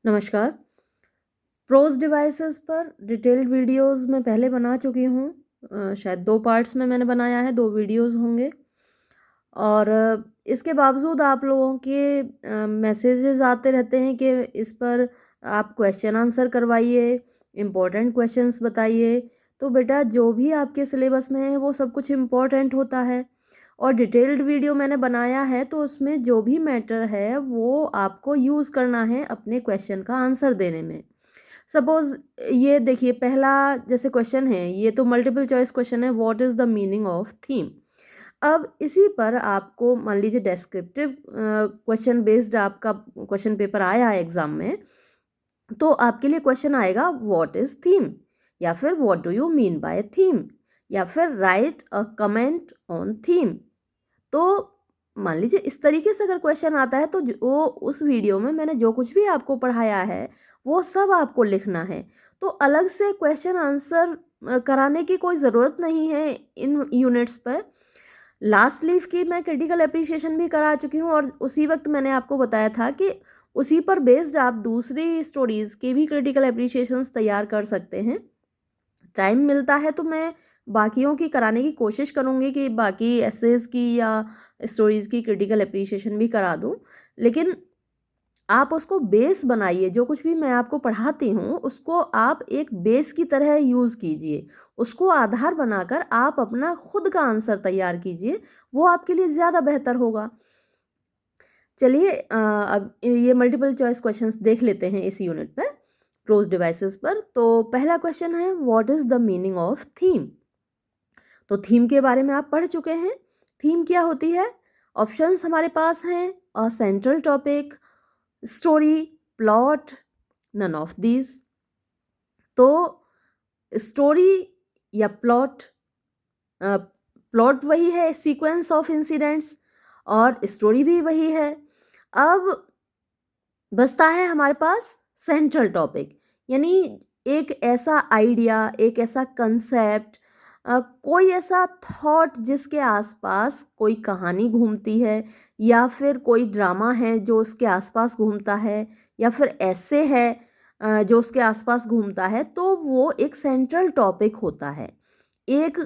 नमस्कार। Pros devices पर detailed videos मैं पहले बना चुकी हूँ। शायद 2 पार्ट्स में मैंने बनाया है, 2 वीडियोस होंगे। और इसके बावजूद आप लोगों के मैसेजेस आते रहते हैं कि इस पर आप क्वेश्चन आंसर करवाइए, इम्पोर्टेंट क्वेश्चंस बताइए। तो बेटा, जो भी आपके सिलेबस में है वो सब कुछ इम्पोर्टेंट होता है, और डिटेल्ड वीडियो मैंने बनाया है तो उसमें जो भी मैटर है वो आपको यूज़ करना है अपने क्वेश्चन का आंसर देने में। सपोज़ ये देखिए, पहला जैसे क्वेश्चन है, ये तो मल्टीपल चॉइस क्वेश्चन है, what is the meaning of theme. अब इसी पर आपको मान लीजिए डेस्क्रिप्टिव क्वेश्चन बेस्ड आपका क्वेश्चन पेपर आया है एग्जाम में, तो आपके लिए क्वेश्चन आएगा व्हाट इज थीम, या फिर what do you mean bye theme, या फिर right a comment on theme. तो मान लीजिए इस तरीके से अगर क्वेश्चन आता है तो वो उस वीडियो में मैंने जो कुछ भी आपको पढ़ाया है वो सब आपको लिखना है। तो अलग से क्वेश्चन आंसर कराने की कोई ज़रूरत नहीं है इन यूनिट्स पर। लास्ट लीव की मैं क्रिटिकल एप्रिसिएशन भी करा चुकी हूँ, और उसी वक्त मैंने आपको बताया था कि उसी पर बेस्ड आप दूसरी स्टोरीज़ के भी क्रिटिकल एप्रिसिएशंस तैयार कर सकते हैं। टाइम मिलता है तो मैं बाकियों की कराने की कोशिश करूँगी कि बाकी एसेज की या स्टोरीज़ की क्रिटिकल एप्रिसिएशन भी करा दूँ। लेकिन आप उसको बेस बनाइए, जो कुछ भी मैं आपको पढ़ाती हूँ उसको आप एक बेस की तरह यूज़ कीजिए, उसको आधार बनाकर आप अपना खुद का आंसर तैयार कीजिए, वो आपके लिए ज़्यादा बेहतर होगा। चलिए अब ये मल्टीपल चॉइस क्वेश्चंस देख लेते हैं इस यूनिट पे, प्रोज डिवाइसेस पर। तो पहला क्वेश्चन है, what is the meaning of theme. तो थीम के बारे में आप पढ़ चुके हैं। थीम क्या होती है? ऑप्शंस हमारे पास हैं, a central topic, story, plot, none of these. तो स्टोरी या प्लॉट, प्लॉट वही है, सीक्वेंस ऑफ इंसिडेंट्स, और स्टोरी भी वही है। अब बचता है हमारे पास सेंट्रल टॉपिक, यानी एक ऐसा आइडिया, एक ऐसा कंसेप्ट, कोई ऐसा थॉट जिसके आसपास कोई कहानी घूमती है, या फिर कोई ड्रामा है जो उसके आसपास घूमता है, या फिर ऐसे है जो उसके आसपास घूमता है। तो वो एक सेंट्रल टॉपिक होता है, एक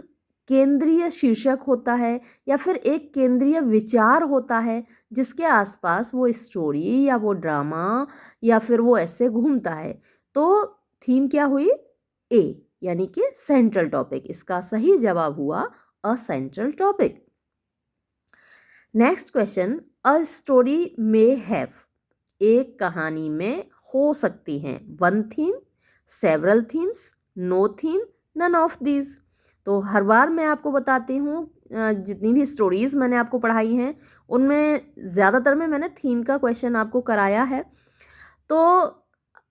केंद्रीय शीर्षक होता है, या फिर एक केंद्रीय विचार होता है जिसके आसपास वो स्टोरी या वो ड्रामा या फिर वो ऐसे घूमता है। तो थीम क्या हुई? ए, यानी कि सेंट्रल टॉपिक। इसका सही जवाब हुआ a central topic. Next question, a story may have, एक कहानी में हो सकती हैं one theme, several themes, no theme, none of these. तो हर बार मैं आपको बताती हूँ, जितनी भी स्टोरीज़ मैंने आपको पढ़ाई हैं उनमें ज़्यादातर में मैंने थीम का क्वेश्चन आपको कराया है। तो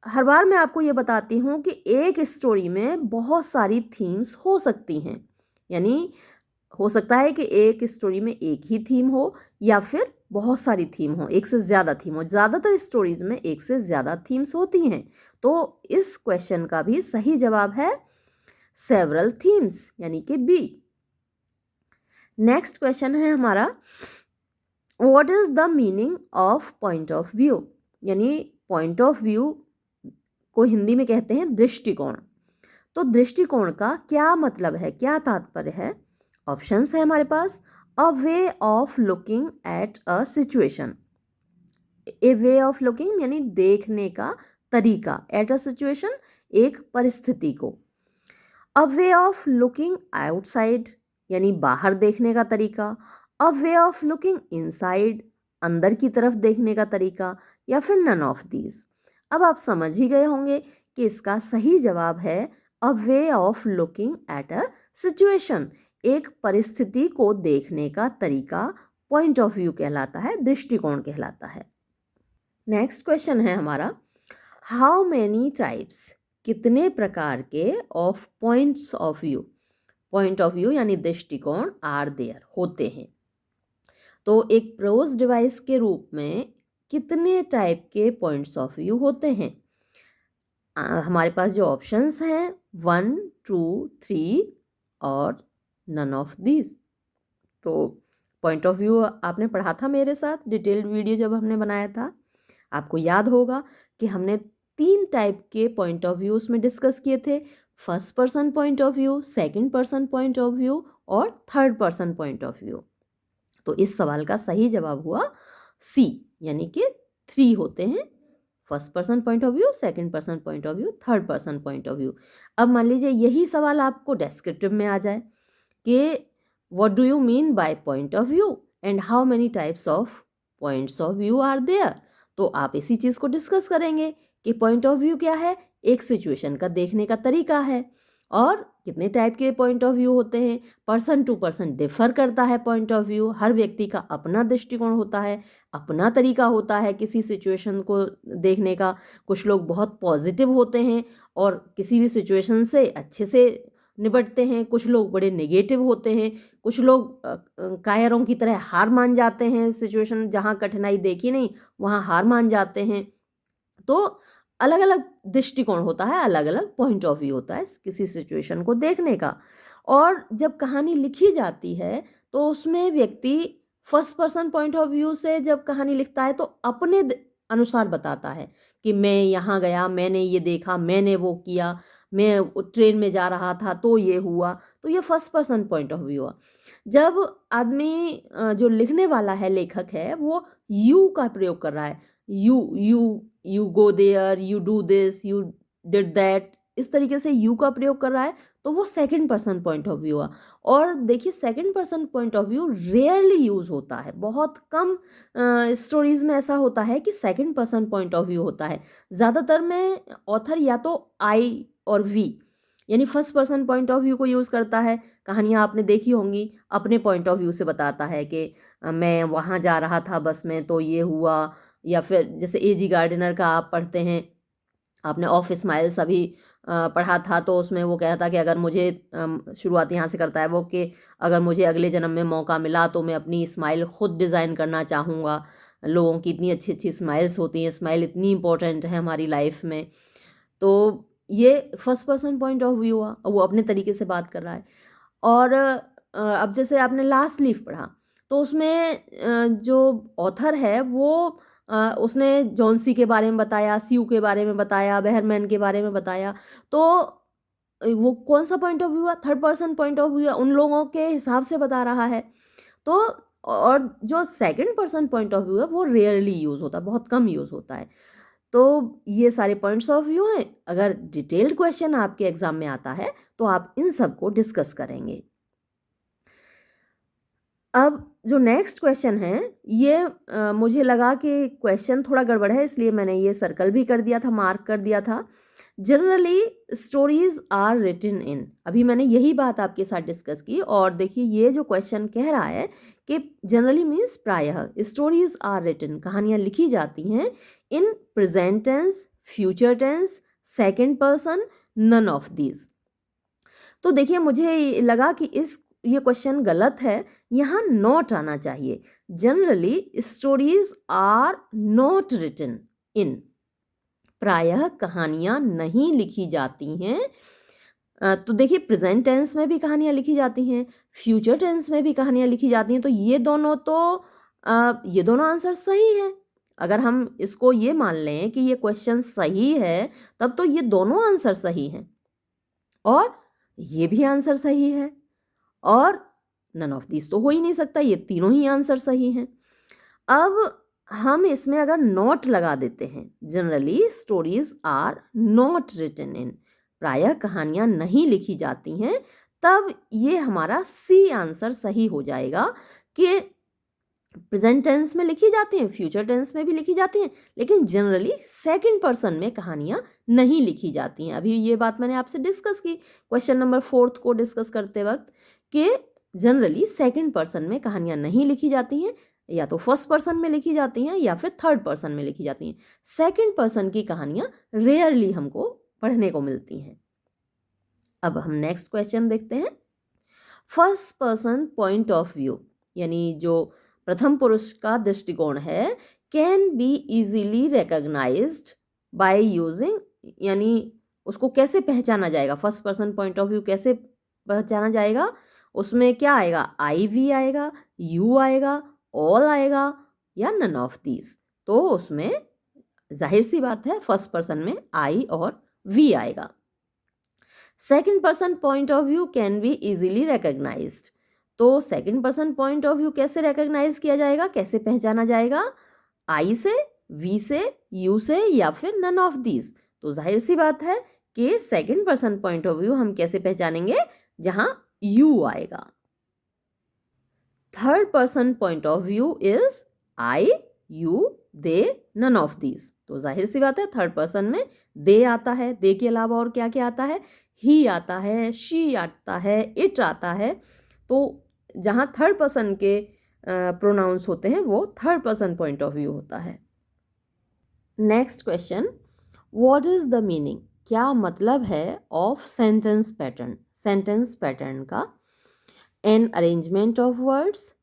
हर बार मैं आपको ये बताती हूँ कि एक स्टोरी में बहुत सारी थीम्स हो सकती हैं, यानी हो सकता है कि एक स्टोरी में एक ही थीम हो, या फिर बहुत सारी थीम हो, एक से ज़्यादा थीम हो। ज़्यादातर स्टोरीज में एक से ज़्यादा थीम्स होती हैं। तो इस क्वेश्चन का भी सही जवाब है सेवरल थीम्स, यानी कि बी। नेक्स्ट क्वेश्चन है हमारा, what is the meaning of point of view, यानी पॉइंट ऑफ व्यू को हिंदी में कहते हैं दृष्टिकोण। तो दृष्टिकोण का क्या मतलब है, क्या तात्पर्य है? ऑप्शंस है हमारे पास, a way of looking at a situation, a way of looking यानी देखने का तरीका, एट अ सिचुएशन एक परिस्थिति को। अ वे ऑफ लुकिंग आउटसाइड यानी बाहर देखने का तरीका। अ वे ऑफ लुकिंग इनसाइड अंदर की तरफ देखने का तरीका, या फिर नन ऑफ दीज। अब आप समझ ही गए होंगे कि इसका सही जवाब है a way of looking at a situation, एक परिस्थिति को देखने का तरीका पॉइंट ऑफ व्यू कहलाता है, दृष्टिकोण कहलाता है। नेक्स्ट क्वेश्चन है हमारा, हाउ मैनी टाइप्स, कितने प्रकार के of points of view, point of view यानी दृष्टिकोण आर देयर होते हैं। तो एक प्रोज डिवाइस के रूप में कितने टाइप के पॉइंट्स ऑफ व्यू होते हैं? हमारे पास जो ऑप्शंस हैं 1, 2, 3 और नन ऑफ दीज। तो पॉइंट ऑफ व्यू आपने पढ़ा था मेरे साथ डिटेल्ड वीडियो जब हमने बनाया था, आपको याद होगा कि हमने 3 टाइप के पॉइंट ऑफ व्यू उसमें डिस्कस किए थे, first person point of view, second person point of view और third person point of view. तो इस सवाल का सही जवाब हुआ सी, यानी कि 3 होते हैं, first person point of view, second person point of view, third person point of view. अब मान लीजिए यही सवाल आपको डेस्क्रिप्टिव में आ जाए कि what do you mean by point of view and how many types of points of view are there, तो आप इसी चीज़ को डिस्कस करेंगे कि पॉइंट ऑफ व्यू क्या है, एक सिचुएशन का देखने का तरीका है और कितने टाइप के पॉइंट ऑफ व्यू होते हैं, पर्सन टू पर्सन डिफर करता है पॉइंट ऑफ व्यू, हर व्यक्ति का अपना दृष्टिकोण होता है, अपना तरीका होता है किसी सिचुएशन को देखने का। कुछ लोग बहुत पॉजिटिव होते हैं और किसी भी सिचुएशन से अच्छे से निपटते हैं, कुछ लोग बड़े नेगेटिव होते हैं, कुछ लोग कायरों की तरह हार मान जाते हैं, सिचुएशन जहाँ कठिनाई देखी नहीं वहाँ हार मान जाते हैं। तो अलग अलग दृष्टिकोण होता है, अलग अलग पॉइंट ऑफ व्यू होता है किसी सिचुएशन को देखने का। और जब कहानी लिखी जाती है तो उसमें व्यक्ति first person point of view से जब कहानी लिखता है तो अपने अनुसार बताता है कि मैं यहाँ गया, मैंने ये देखा, मैंने वो किया, मैं ट्रेन में जा रहा था तो ये हुआ, तो ये first person point of view हुआ। जब आदमी जो लिखने वाला है, लेखक है, वो यू का प्रयोग कर रहा है, you go there, you do this, you did that, इस तरीके से यू का प्रयोग कर रहा है तो वो second person point of view हुआ। और देखिए second person point of view rarely use होता है, बहुत कम स्टोरीज़ में ऐसा होता है कि second person point of view होता है। ज़्यादातर में ऑथर या तो आई और वी यानी first person point of view को यूज़ करता है। कहानियाँ आपने देखी होंगी, अपने पॉइंट ऑफ व्यू से बताता है कि मैं वहाँ जा रहा था बस में तो ये हुआ, या फिर जैसे ए.जी. गार्डनर का आप पढ़ते हैं, आपने ऑफ स्माइल्स अभी पढ़ा था, तो उसमें वो कह रहा था कि अगर मुझे शुरुआत यहाँ से करता है वो कि अगर मुझे अगले जन्म में मौका मिला तो मैं अपनी स्माइल खुद डिज़ाइन करना चाहूँगा। लोगों की इतनी अच्छी अच्छी स्माइल्स होती हैं, स्माइल इतनी इंपॉर्टेंट है हमारी लाइफ में। तो ये first person point of view हुआ, वो अपने तरीके से बात कर रहा है। और अब जैसे आपने लास्ट लीफ पढ़ा तो उसमें जो ऑथर है वो उसने जॉन्सी के बारे में बताया, सीयू के बारे में बताया, बेहरमैन के बारे में बताया। तो वो कौन सा पॉइंट ऑफ व्यू हुआ, third person point of view, उन लोगों के हिसाब से बता रहा है। तो और जो second person point of view है वो रेयरली यूज़ होता है, बहुत कम यूज़ होता है। तो ये सारे पॉइंट्स ऑफ व्यू हैं। अगर डिटेल्ड क्वेश्चन आपके एग्जाम में आता है तो आप इन सब को डिस्कस करेंगे। अब जो नेक्स्ट क्वेश्चन है ये मुझे लगा कि क्वेश्चन थोड़ा गड़बड़ है, इसलिए मैंने ये सर्कल भी कर दिया था, मार्क कर दिया था। Generally stories are written in, अभी मैंने यही बात आपके साथ डिस्कस की। और देखिए ये जो क्वेश्चन कह रहा है कि जनरली मीन्स प्रायः स्टोरीज आर रिटन, कहानियाँ लिखी जाती हैं in present tense, future tense, second person, none of these. तो देखिए मुझे लगा कि ये क्वेश्चन गलत है, यहाँ नॉट आना चाहिए। Generally stories are not written in, प्रायः कहानियाँ नहीं लिखी जाती हैं। तो देखिए प्रेजेंट टेंस में भी कहानियाँ लिखी जाती हैं, फ्यूचर टेंस में भी कहानियाँ लिखी जाती हैं, तो ये दोनों आंसर सही हैं। अगर हम इसको ये मान लें कि ये क्वेश्चन सही है तब तो ये दोनों आंसर सही हैं और ये भी आंसर सही है, और नन ऑफ दिस तो हो ही नहीं सकता, ये तीनों ही आंसर सही हैं। अब हम इसमें अगर नॉट लगा देते हैं, generally stories are not written in, प्रायः कहानियाँ नहीं लिखी जाती हैं, तब ये हमारा सी आंसर सही हो जाएगा कि प्रेजेंट टेंस में लिखी जाती हैं, फ्यूचर टेंस में भी लिखी जाती हैं, लेकिन जनरली सेकंड पर्सन में कहानियाँ नहीं लिखी जाती हैं। अभी ये बात मैंने आपसे डिस्कस की क्वेश्चन नंबर 4 को डिस्कस करते वक्त कि जनरली सेकंड पर्सन में कहानियाँ नहीं लिखी जाती हैं, या तो फर्स्ट पर्सन में लिखी जाती हैं या फिर थर्ड पर्सन में लिखी जाती हैं। सेकंड पर्सन की कहानियाँ रेयरली हमको पढ़ने को मिलती हैं। अब हम नेक्स्ट क्वेश्चन देखते हैं। First person point of view यानी जो प्रथम पुरुष का दृष्टिकोण है, can be easily recognized by using, यानी उसको कैसे पहचाना जाएगा, first person point of view कैसे पहचाना जाएगा, उसमें क्या आएगा, आई वी आएगा, यू आएगा, ऑल आएगा या नन ऑफ दीज। तो उसमें जाहिर सी बात है फर्स्ट पर्सन में आई और वी आएगा। Second person point of view can be easily recognised. तो second person point of view कैसे रिकॉग्नाइज किया जाएगा, कैसे पहचाना जाएगा? आई से, वी से, यू से, या फिर नन ऑफ दीज। तो जाहिर सी बात है कि second person point of view हम कैसे पहचानेंगे, जहां यू आएगा। Third person point of view is I, you, they, none of these. तो जाहिर सी बात है थर्ड पर्सन में दे आता है, दे के अलावा और क्या क्या आता है? ही आता है, शी आता है, इट आता है। तो जहाँ थर्ड पर्सन के प्रोनाउंस होते हैं वो third person point of view होता है। Next question, what is the meaning, क्या मतलब है of sentence pattern? Sentence pattern का an arrangement of words,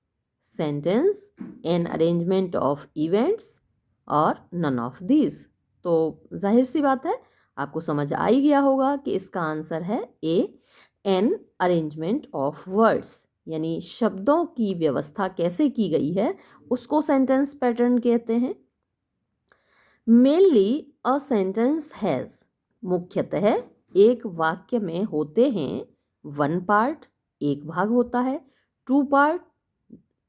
sentence, an arrangement of events और नन ऑफ दीज। तो जाहिर सी बात है आपको समझ आ ही गया होगा कि इसका आंसर है ए, एन अरेंजमेंट ऑफ वर्ड्स, यानी शब्दों की व्यवस्था कैसे की गई है उसको सेंटेंस पैटर्न कहते हैं। मेनली अ सेंटेंस हैज़, मुख्यतः एक वाक्य में होते हैं वन पार्ट, एक भाग होता है, टू पार्ट,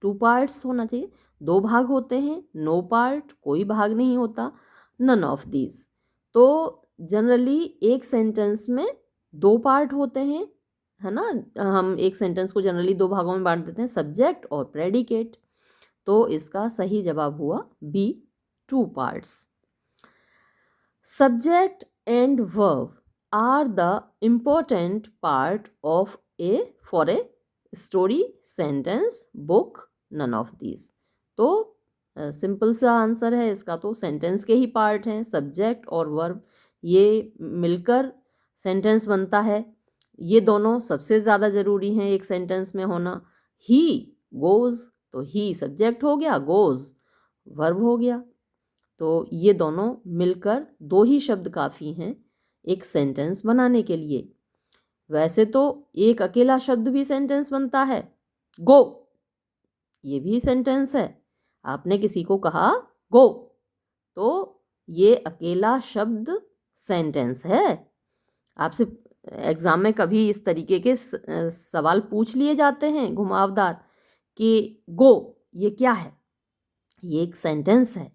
टू पार्ट्स होना चाहिए, दो भाग होते हैं, नो पार्ट, कोई भाग नहीं होता, नन ऑफ दीज। तो जनरली एक सेंटेंस में दो पार्ट होते हैं, है ना। हम एक सेंटेंस को जनरली दो भागों में बांट देते हैं, सब्जेक्ट और प्रेडिकेट। तो इसका सही जवाब हुआ B, two parts. Subject and verb are the important part of a for a story, sentence, book, none of these. तो सिंपल सा आंसर है इसका, तो सेंटेंस के ही पार्ट हैं, सब्जेक्ट और वर्ब, ये मिलकर सेंटेंस बनता है। ये दोनों सबसे ज़्यादा ज़रूरी हैं एक सेंटेंस में होना। ही गोज़, तो ही सब्जेक्ट हो गया, गोज़ वर्ब हो गया। तो ये दोनों मिलकर दो ही शब्द काफ़ी हैं एक सेंटेंस बनाने के लिए। वैसे तो एक अकेला शब्द भी सेंटेंस बनता है, गो, ये भी सेंटेंस है। आपने किसी को कहा गो, तो ये अकेला शब्द सेंटेंस है। आपसे एग्जाम में कभी इस तरीके के सवाल पूछ लिए जाते हैं घुमावदार कि गो ये क्या है? ये एक सेंटेंस है।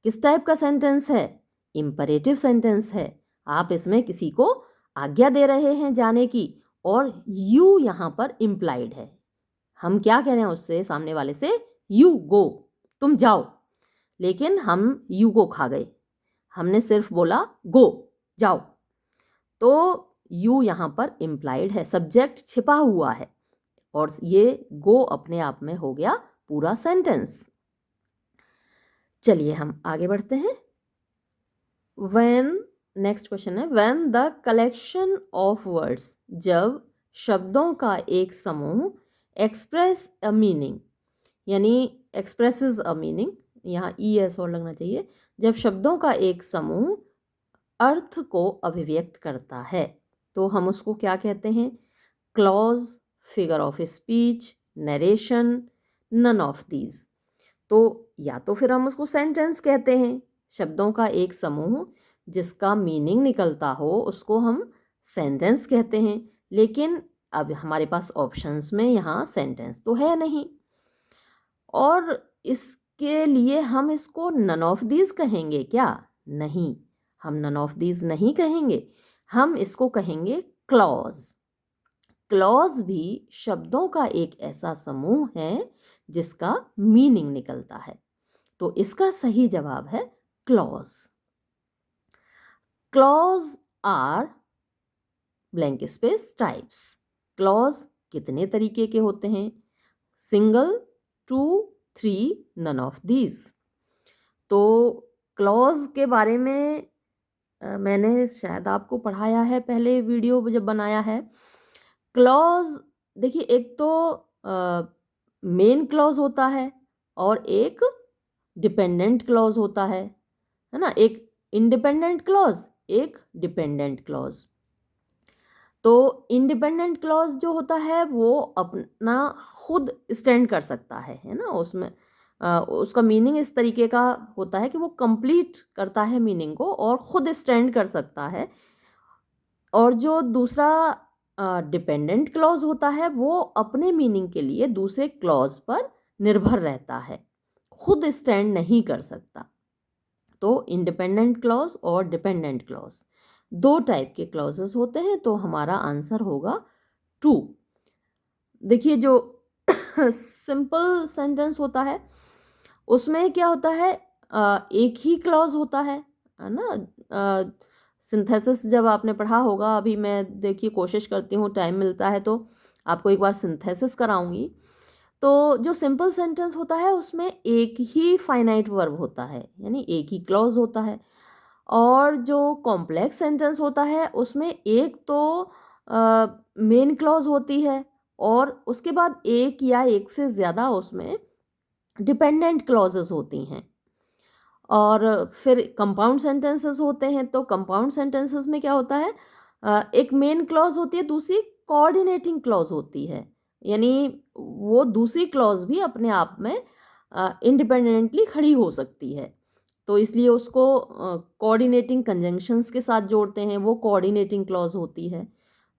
किस टाइप का सेंटेंस है? इंपरेटिव सेंटेंस है। आप इसमें किसी को आज्ञा दे रहे हैं जाने की, और यू यहाँ पर इम्प्लाइड है। हम क्या कह रहे हैं उससे, सामने वाले से, यू गो, तुम जाओ, लेकिन हम यू को खा गए, हमने सिर्फ बोला गो, जाओ। तो यू यहाँ पर इम्प्लाइड है, सब्जेक्ट छिपा हुआ है, और ये गो अपने आप में हो गया पूरा सेंटेंस। चलिए हम आगे बढ़ते हैं। नेक्स्ट क्वेश्चन है, when the collection of words, जब शब्दों का एक समूह एक्सप्रेस अ मीनिंग, यानी एक्सप्रेसेस अ मीनिंग, यहाँ ई एस और लगना चाहिए, जब शब्दों का एक समूह अर्थ को अभिव्यक्त करता है तो हम उसको क्या कहते हैं? Clause, figure of speech, narration, none of these. तो या तो फिर हम उसको सेंटेंस कहते हैं, शब्दों का एक समूह जिसका मीनिंग निकलता हो उसको हम सेंटेंस कहते हैं। लेकिन अब हमारे पास ऑप्शंस में यहाँ सेंटेंस तो है नहीं, और इसके लिए हम इसको नन ऑफ दीज कहेंगे क्या? नहीं, हम नन ऑफ दीज नहीं कहेंगे, हम इसको कहेंगे क्लॉज। क्लॉज भी शब्दों का एक ऐसा समूह है जिसका मीनिंग निकलता है। तो इसका सही जवाब है clause. Clause are blank space types. Clause कितने तरीके के होते हैं? Single, 2, 3, none of these. तो क्लॉज के बारे में मैंने शायद आपको पढ़ाया है पहले वीडियो जब बनाया है। क्लॉज देखिए, एक तो मेन क्लॉज होता है और एक डिपेंडेंट क्लॉज होता है ना। एक इंडिपेंडेंट क्लॉज, एक डिपेंडेंट क्लॉज। तो इंडिपेंडेंट क्लॉज जो होता है वो अपना खुद स्टैंड कर सकता है ना। उसमें उसका मीनिंग इस तरीके का होता है कि वो कंप्लीट करता है मीनिंग को और ख़ुद स्टैंड कर सकता है। और जो दूसरा डिपेंडेंट क्लॉज होता है वो अपने मीनिंग के लिए दूसरे क्लॉज पर निर्भर रहता है, खुद स्टैंड नहीं कर सकता। तो इंडिपेंडेंट क्लॉज और डिपेंडेंट क्लॉज दो टाइप के क्लॉजेस होते हैं, तो हमारा आंसर होगा 2। देखिए जो सिंपल सेंटेंस होता है उसमें क्या होता है, एक ही क्लॉज होता है ना। सिंथेसिस जब आपने पढ़ा होगा, अभी मैं देखिए कोशिश करती हूँ, टाइम मिलता है तो आपको एक बार सिंथेसिस कराऊंगी। तो जो सिंपल सेंटेंस होता है उसमें एक ही फाइनाइट वर्ब होता है, यानी एक ही क्लॉज होता है। और जो कॉम्प्लेक्स सेंटेंस होता है उसमें एक तो मेन क्लॉज होती है और उसके बाद एक या एक से ज़्यादा उसमें डिपेंडेंट क्लॉजेस होती हैं। और फिर कंपाउंड सेंटेंसेस होते हैं, तो कंपाउंड सेंटेंसेस में क्या होता है, एक मेन क्लॉज होती है, दूसरी कोऑर्डिनेटिंग क्लॉज होती है, यानी वो दूसरी क्लॉज भी अपने आप में इंडिपेंडेंटली खड़ी हो सकती है, तो इसलिए उसको कोऑर्डिनेटिंग कंजंक्शंस के साथ जोड़ते हैं, वो कोऑर्डिनेटिंग क्लॉज होती है।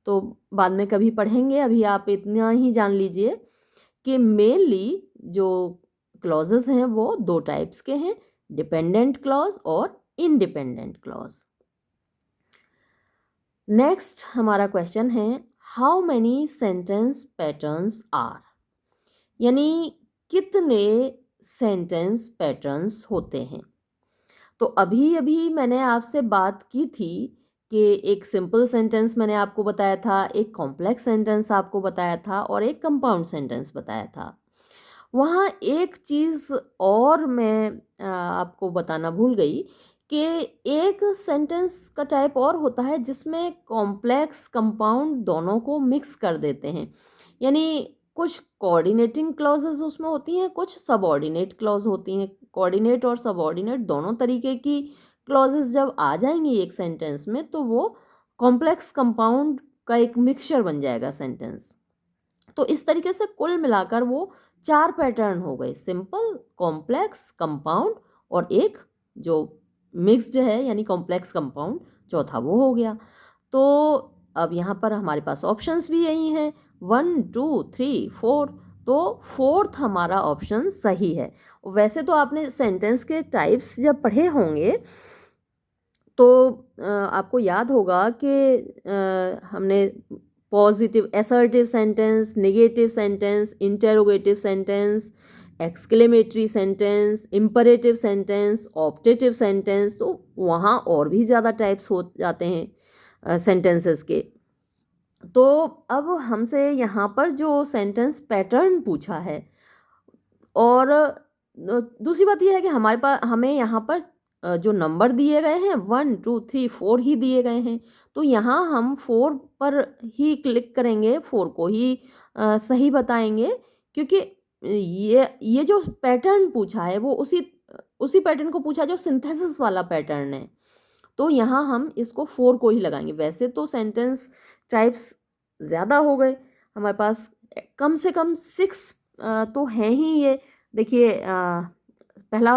तो बाद में कभी पढ़ेंगे, अभी आप इतना ही जान लीजिए कि मेनली जो क्लॉजेस हैं वो दो टाइप्स के हैं, डिपेंडेंट क्लॉज और इंडिपेंडेंट क्लॉज। नेक्स्ट हमारा क्वेश्चन है, how many sentence patterns are, यानी कितने सेंटेंस पैटर्न्स होते हैं। तो अभी अभी मैंने आपसे बात की थी कि एक सिंपल सेंटेंस मैंने आपको बताया था, एक कॉम्प्लेक्स सेंटेंस आपको बताया था और एक कंपाउंड सेंटेंस बताया था। वहाँ एक चीज़ और मैं आपको बताना भूल गई कि एक सेंटेंस का टाइप और होता है जिसमें कॉम्प्लेक्स कंपाउंड दोनों को मिक्स कर देते हैं, यानी कुछ कोऑर्डिनेटिंग क्लॉजेस उसमें होती हैं, कुछ सबऑर्डिनेट क्लॉज होती हैं। कोऑर्डिनेट और सबऑर्डिनेट दोनों तरीके की क्लॉजेस जब आ जाएंगी एक सेंटेंस में तो वो कॉम्प्लेक्स कंपाउंड का एक मिक्सचर बन जाएगा सेंटेंस। तो इस तरीके से कुल मिलाकर वो 4 पैटर्न हो गए, सिंपल, कॉम्प्लेक्स, कंपाउंड और एक जो मिक्स्ड है यानी कॉम्प्लेक्स कंपाउंड, चौथा वो हो गया। तो अब यहाँ पर हमारे पास ऑप्शंस भी यही हैं, 1 2 3 4, तो फोर्थ हमारा ऑप्शन सही है। वैसे तो आपने सेंटेंस के टाइप्स जब पढ़े होंगे तो आपको याद होगा कि हमने positive assertive sentence, negative sentence, interrogative sentence, exclamatory sentence, imperative sentence, optative sentence, तो वहाँ और भी ज़्यादा टाइप्स हो जाते हैं सेंटेंसेस के। तो अब हमसे यहाँ पर जो सेंटेंस पैटर्न पूछा है, और दूसरी बात यह है कि हमारे पास हमें यहाँ पर जो नंबर दिए गए हैं 1 2 3 4 ही दिए गए हैं, तो यहाँ हम 4 पर ही क्लिक करेंगे, 4 को ही सही बताएंगे, क्योंकि ये जो पैटर्न पूछा है वो उसी पैटर्न को पूछा जो सिंथेसिस वाला पैटर्न है, तो यहाँ हम इसको 4 को ही लगाएंगे। वैसे तो सेंटेंस टाइप्स ज़्यादा हो गए हमारे पास, कम से कम 6 तो हैं ही ये। देखिए पहला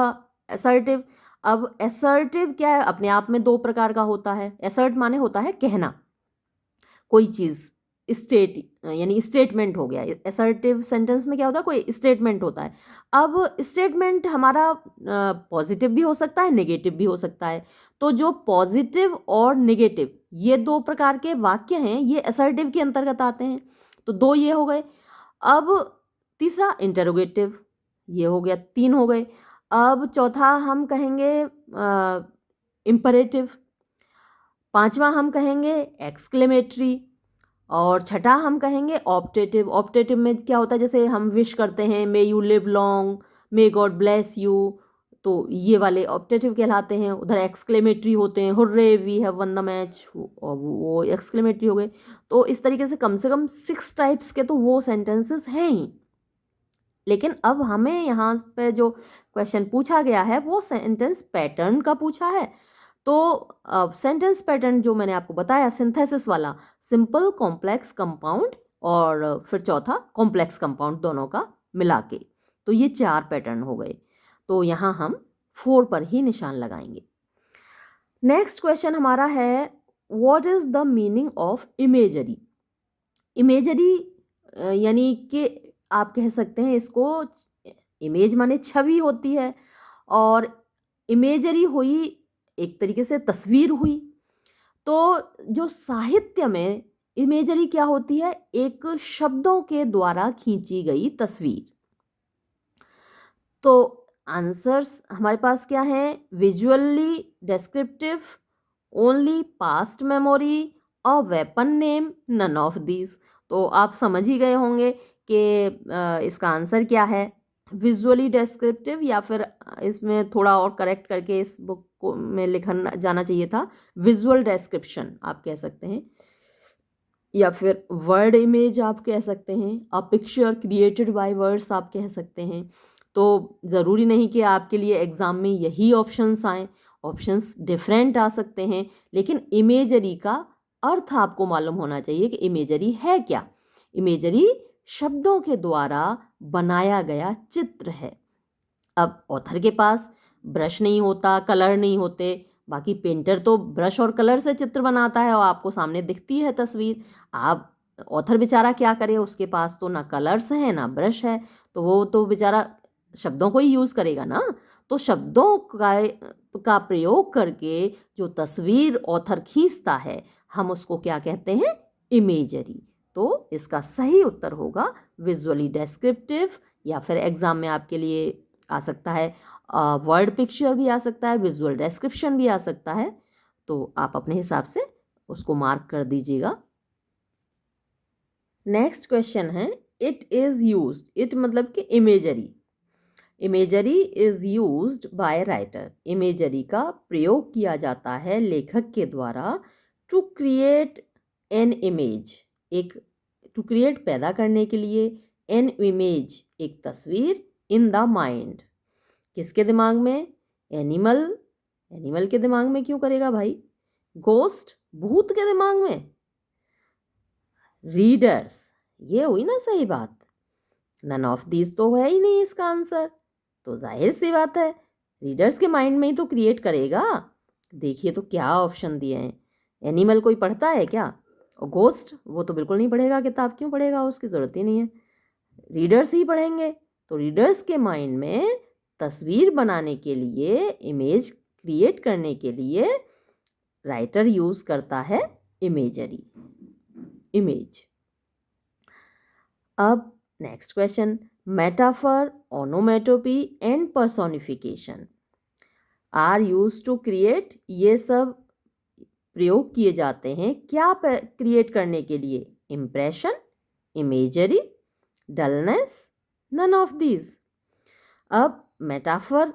असर्टिव। अब असर्टिव क्या है, अपने आप में 2 प्रकार का होता है। असर्ट माने होता है कहना, कोई चीज़ स्टेट यानी स्टेटमेंट हो गया। असर्टिव सेंटेंस में क्या होता है, कोई स्टेटमेंट होता है। अब स्टेटमेंट हमारा पॉजिटिव भी हो सकता है, नेगेटिव भी हो सकता है। तो जो पॉजिटिव और नेगेटिव ये 2 प्रकार के वाक्य हैं, ये असर्टिव के अंतर्गत आते हैं। तो 2 ये हो गए। अब तीसरा इंटरोगेटिव, ये हो गया, 3 हो गए। अब चौथा हम कहेंगे इम्परेटिव, पांचवा हम कहेंगे एक्सक्लेमेटरी, और छठा हम कहेंगे ऑप्टेटिव। ऑप्टेटिव में क्या होता है, जैसे हम विश करते हैं may you live long, may God bless you, तो ये वाले ऑप्टेटिव कहलाते हैं। उधर एक्सक्लेमेटरी होते हैं, hurray we have won the match, और वो एक्सक्लेमेटरी हो गए। तो इस तरीके से कम 6 टाइप्स के तो वो सेंटेंसेस हैं ही। लेकिन अब हमें यहाँ पे जो क्वेश्चन पूछा गया है वो सेंटेंस पैटर्न का पूछा है। तो सेंटेंस पैटर्न जो मैंने आपको बताया सिंथेसिस वाला, सिंपल, कॉम्प्लेक्स, कंपाउंड और फिर चौथा कॉम्प्लेक्स कंपाउंड, दोनों का मिला के। तो ये 4 पैटर्न हो गए, तो यहाँ हम 4 पर ही निशान लगाएंगे। नेक्स्ट क्वेश्चन हमारा है, what is the meaning of imagery. Imagery यानी कि आप कह सकते हैं इसको, इमेज माने छवि होती है और इमेजरी हुई एक तरीके से तस्वीर हुई। तो जो साहित्य में इमेजरी क्या होती है, एक शब्दों के द्वारा खींची गई तस्वीर। तो आंसर्स हमारे पास क्या है, visually descriptive, only past memory और weapon name, none of these. तो आप समझ ही गए होंगे कि इसका आंसर क्या है, विजुअली डिस्क्रिप्टिव, या फिर इसमें थोड़ा और करेक्ट करके इस बुक को में लिखना जाना चाहिए था विजुअल डिस्क्रिप्शन आप कह सकते हैं, या फिर वर्ड इमेज आप कह सकते हैं, a picture created by words आप कह सकते हैं। तो ज़रूरी नहीं कि आपके लिए एग्ज़ाम में यही ऑप्शंस आएँ, ऑप्शंस डिफरेंट आ सकते हैं, लेकिन इमेजरी का अर्थ आपको मालूम होना चाहिए कि इमेजरी है क्या। इमेजरी शब्दों के द्वारा बनाया गया चित्र है। अब ऑथर के पास ब्रश नहीं होता, कलर नहीं होते, बाकी पेंटर तो ब्रश और कलर से चित्र बनाता है और आपको सामने दिखती है तस्वीर। आप ऑथर बेचारा क्या करे, उसके पास तो ना कलर्स है ना ब्रश है, तो वो तो बेचारा शब्दों को ही यूज़ करेगा ना। तो शब्दों का प्रयोग करके जो तस्वीर ऑथर खींचता है, हम उसको क्या कहते हैं, इमेजरी। तो इसका सही उत्तर होगा विजुअली डिस्क्रिप्टिव, या फिर एग्ज़ाम में आपके लिए आ सकता है वर्ड पिक्चर भी आ सकता है, विजुअल डिस्क्रिप्शन भी आ सकता है। तो आप अपने हिसाब से उसको मार्क कर दीजिएगा। नेक्स्ट क्वेश्चन है, इट इज़ यूज्ड, इट मतलब कि imagery, imagery is used by writer. Imagery का प्रयोग किया जाता है लेखक के द्वारा टू क्रिएट एन इमेज, एक टू क्रिएट पैदा करने के लिए, एन इमेज एक तस्वीर, इन द माइंड किसके दिमाग में, एनिमल, एनिमल के दिमाग में क्यों करेगा भाई, गोस्ट भूत के दिमाग में, रीडर्स, ये हुई ना सही बात, नन ऑफ दीज तो है ही नहीं इसका आंसर। तो जाहिर सी बात है रीडर्स के माइंड में ही तो क्रिएट करेगा। देखिए तो क्या ऑप्शन दिए हैं, एनिमल कोई पढ़ता है क्या, और गोस्ट वो तो बिल्कुल नहीं पढ़ेगा, किताब क्यों पढ़ेगा, उसकी ज़रूरत ही नहीं है, रीडर्स ही पढ़ेंगे। तो रीडर्स के माइंड में तस्वीर बनाने के लिए, इमेज क्रिएट करने के लिए राइटर यूज़ करता है इमेजरी, इमेज। अब next question, metaphor, onomatopoeia and personification are used to create, ये सब प्रयोग किए जाते हैं क्या क्रिएट करने के लिए, impression, imagery, dullness, none of these. अब मेटाफर,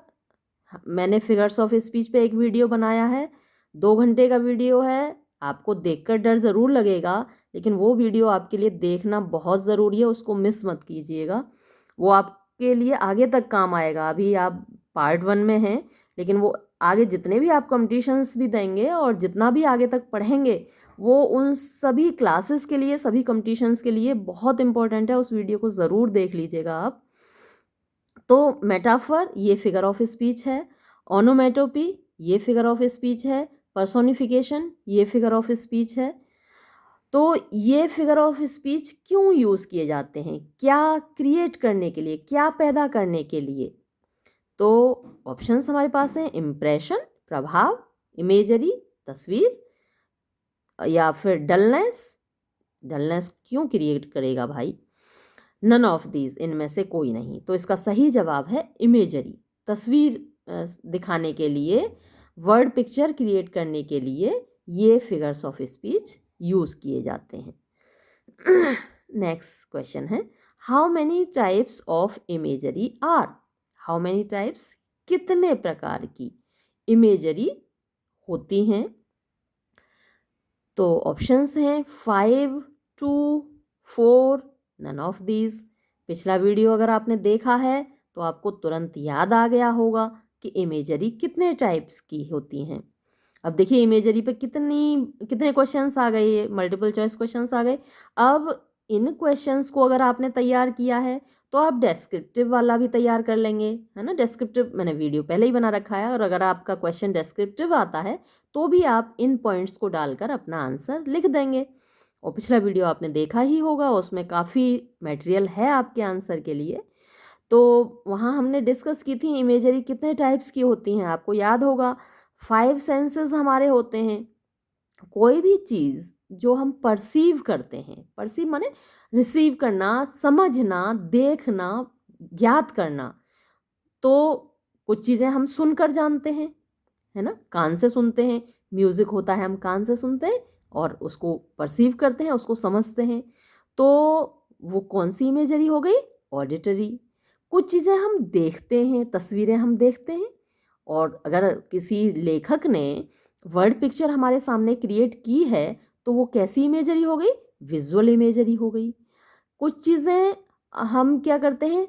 मैंने फिगर्स ऑफ स्पीच पे एक वीडियो बनाया है, 2 घंटे का वीडियो है, आपको देखकर डर ज़रूर लगेगा, लेकिन वो वीडियो आपके लिए देखना बहुत ज़रूरी है, उसको मिस मत कीजिएगा, वो आपके लिए आगे तक काम आएगा। अभी आप पार्ट 1 में हैं, लेकिन वो आगे जितने भी आप कॉम्पिटिशन्स भी देंगे और जितना भी आगे तक पढ़ेंगे, वो उन सभी क्लासेस के लिए, सभी कॉम्पिटिशन्स के लिए बहुत इंपॉर्टेंट है। उस वीडियो को ज़रूर देख लीजिएगा आप। तो मेटाफर ये फिगर ऑफ स्पीच है, ओनोमेटोपी ये फिगर ऑफ स्पीच है, पर्सोनिफिकेशन ये फिगर ऑफ स्पीच है। तो ये फिगर ऑफ स्पीच क्यों यूज़ किए जाते हैं, क्या क्रिएट करने के लिए, क्या पैदा करने के लिए। तो ऑप्शंस हमारे पास हैं, इम्प्रेशन प्रभाव, इमेजरी तस्वीर, या फिर डलनेस, डलनेस क्यों क्रिएट करेगा भाई, नन ऑफ दीज, इनमें से कोई नहीं। तो इसका सही जवाब है इमेजरी, तस्वीर दिखाने के लिए, वर्ड पिक्चर क्रिएट करने के लिए ये फिगर्स ऑफ स्पीच यूज़ किए जाते हैं। नेक्स्ट क्वेश्चन है, how many types of imagery are, how many types कितने प्रकार की इमेजरी होती हैं। तो ऑप्शंस हैं 5, 2, 4, नन ऑफ दीज। पिछला वीडियो अगर आपने देखा है तो आपको तुरंत याद आ गया होगा कि इमेजरी कितने टाइप्स की होती हैं। अब देखिए इमेजरी पे कितने क्वेश्चंस आ गए, मल्टीपल चॉइस क्वेश्चंस आ गए। अब इन क्वेश्चंस को अगर आपने तैयार किया है तो आप डेस्क्रिप्टिव वाला भी तैयार कर लेंगे, है ना। डेस्क्रिप्टिव मैंने वीडियो पहले ही बना रखा है, और अगर आपका क्वेश्चन डेस्क्रिप्टिव आता है तो भी आप इन पॉइंट्स को डालकर अपना आंसर लिख देंगे। और पिछला वीडियो आपने देखा ही होगा, उसमें काफ़ी मटेरियल है आपके आंसर के लिए। तो वहाँ हमने डिस्कस की थी इमेजरी कितने टाइप्स की होती हैं, आपको याद होगा 5 सेंसेस हमारे होते हैं। कोई भी चीज़ जो हम परसीव करते हैं, परसीव माने रिसीव करना, समझना, देखना, ज्ञात करना। तो कुछ चीज़ें हम सुनकर जानते हैं, है ना, कान से सुनते हैं। म्यूज़िक होता है, हम कान से सुनते हैं और उसको परसीव करते हैं, उसको समझते हैं। तो वो कौन सी इमेजरी हो गई? ऑडिटरी। कुछ चीज़ें हम देखते हैं, तस्वीरें हम देखते हैं, और अगर किसी लेखक ने वर्ड पिक्चर हमारे सामने क्रिएट की है तो वो कैसी इमेजरी हो गई? विजुअल इमेजरी हो गई। कुछ चीज़ें हम क्या करते हैं,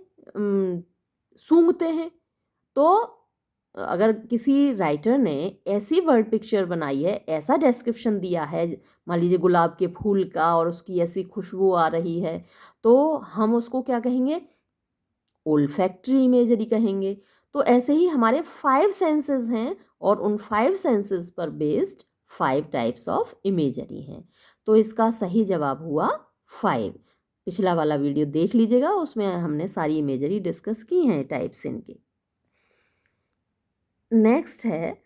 सूंघते हैं। तो अगर किसी राइटर ने ऐसी वर्ड पिक्चर बनाई है, ऐसा डिस्क्रिप्शन दिया है, मान लीजिए गुलाब के फूल का, और उसकी ऐसी खुशबू आ रही है, तो हम उसको क्या कहेंगे? ओल्फैक्टरी इमेजरी कहेंगे। तो ऐसे ही हमारे 5 सेंसेस हैं, और उन 5 सेंसेस पर बेस्ड 5 टाइप्स ऑफ इमेजरी हैं। तो इसका सही जवाब हुआ 5। पिछला वाला वीडियो देख लीजिएगा, उसमें हमने सारी इमेजरी डिस्कस की हैं, टाइप्स इनके। नेक्स्ट है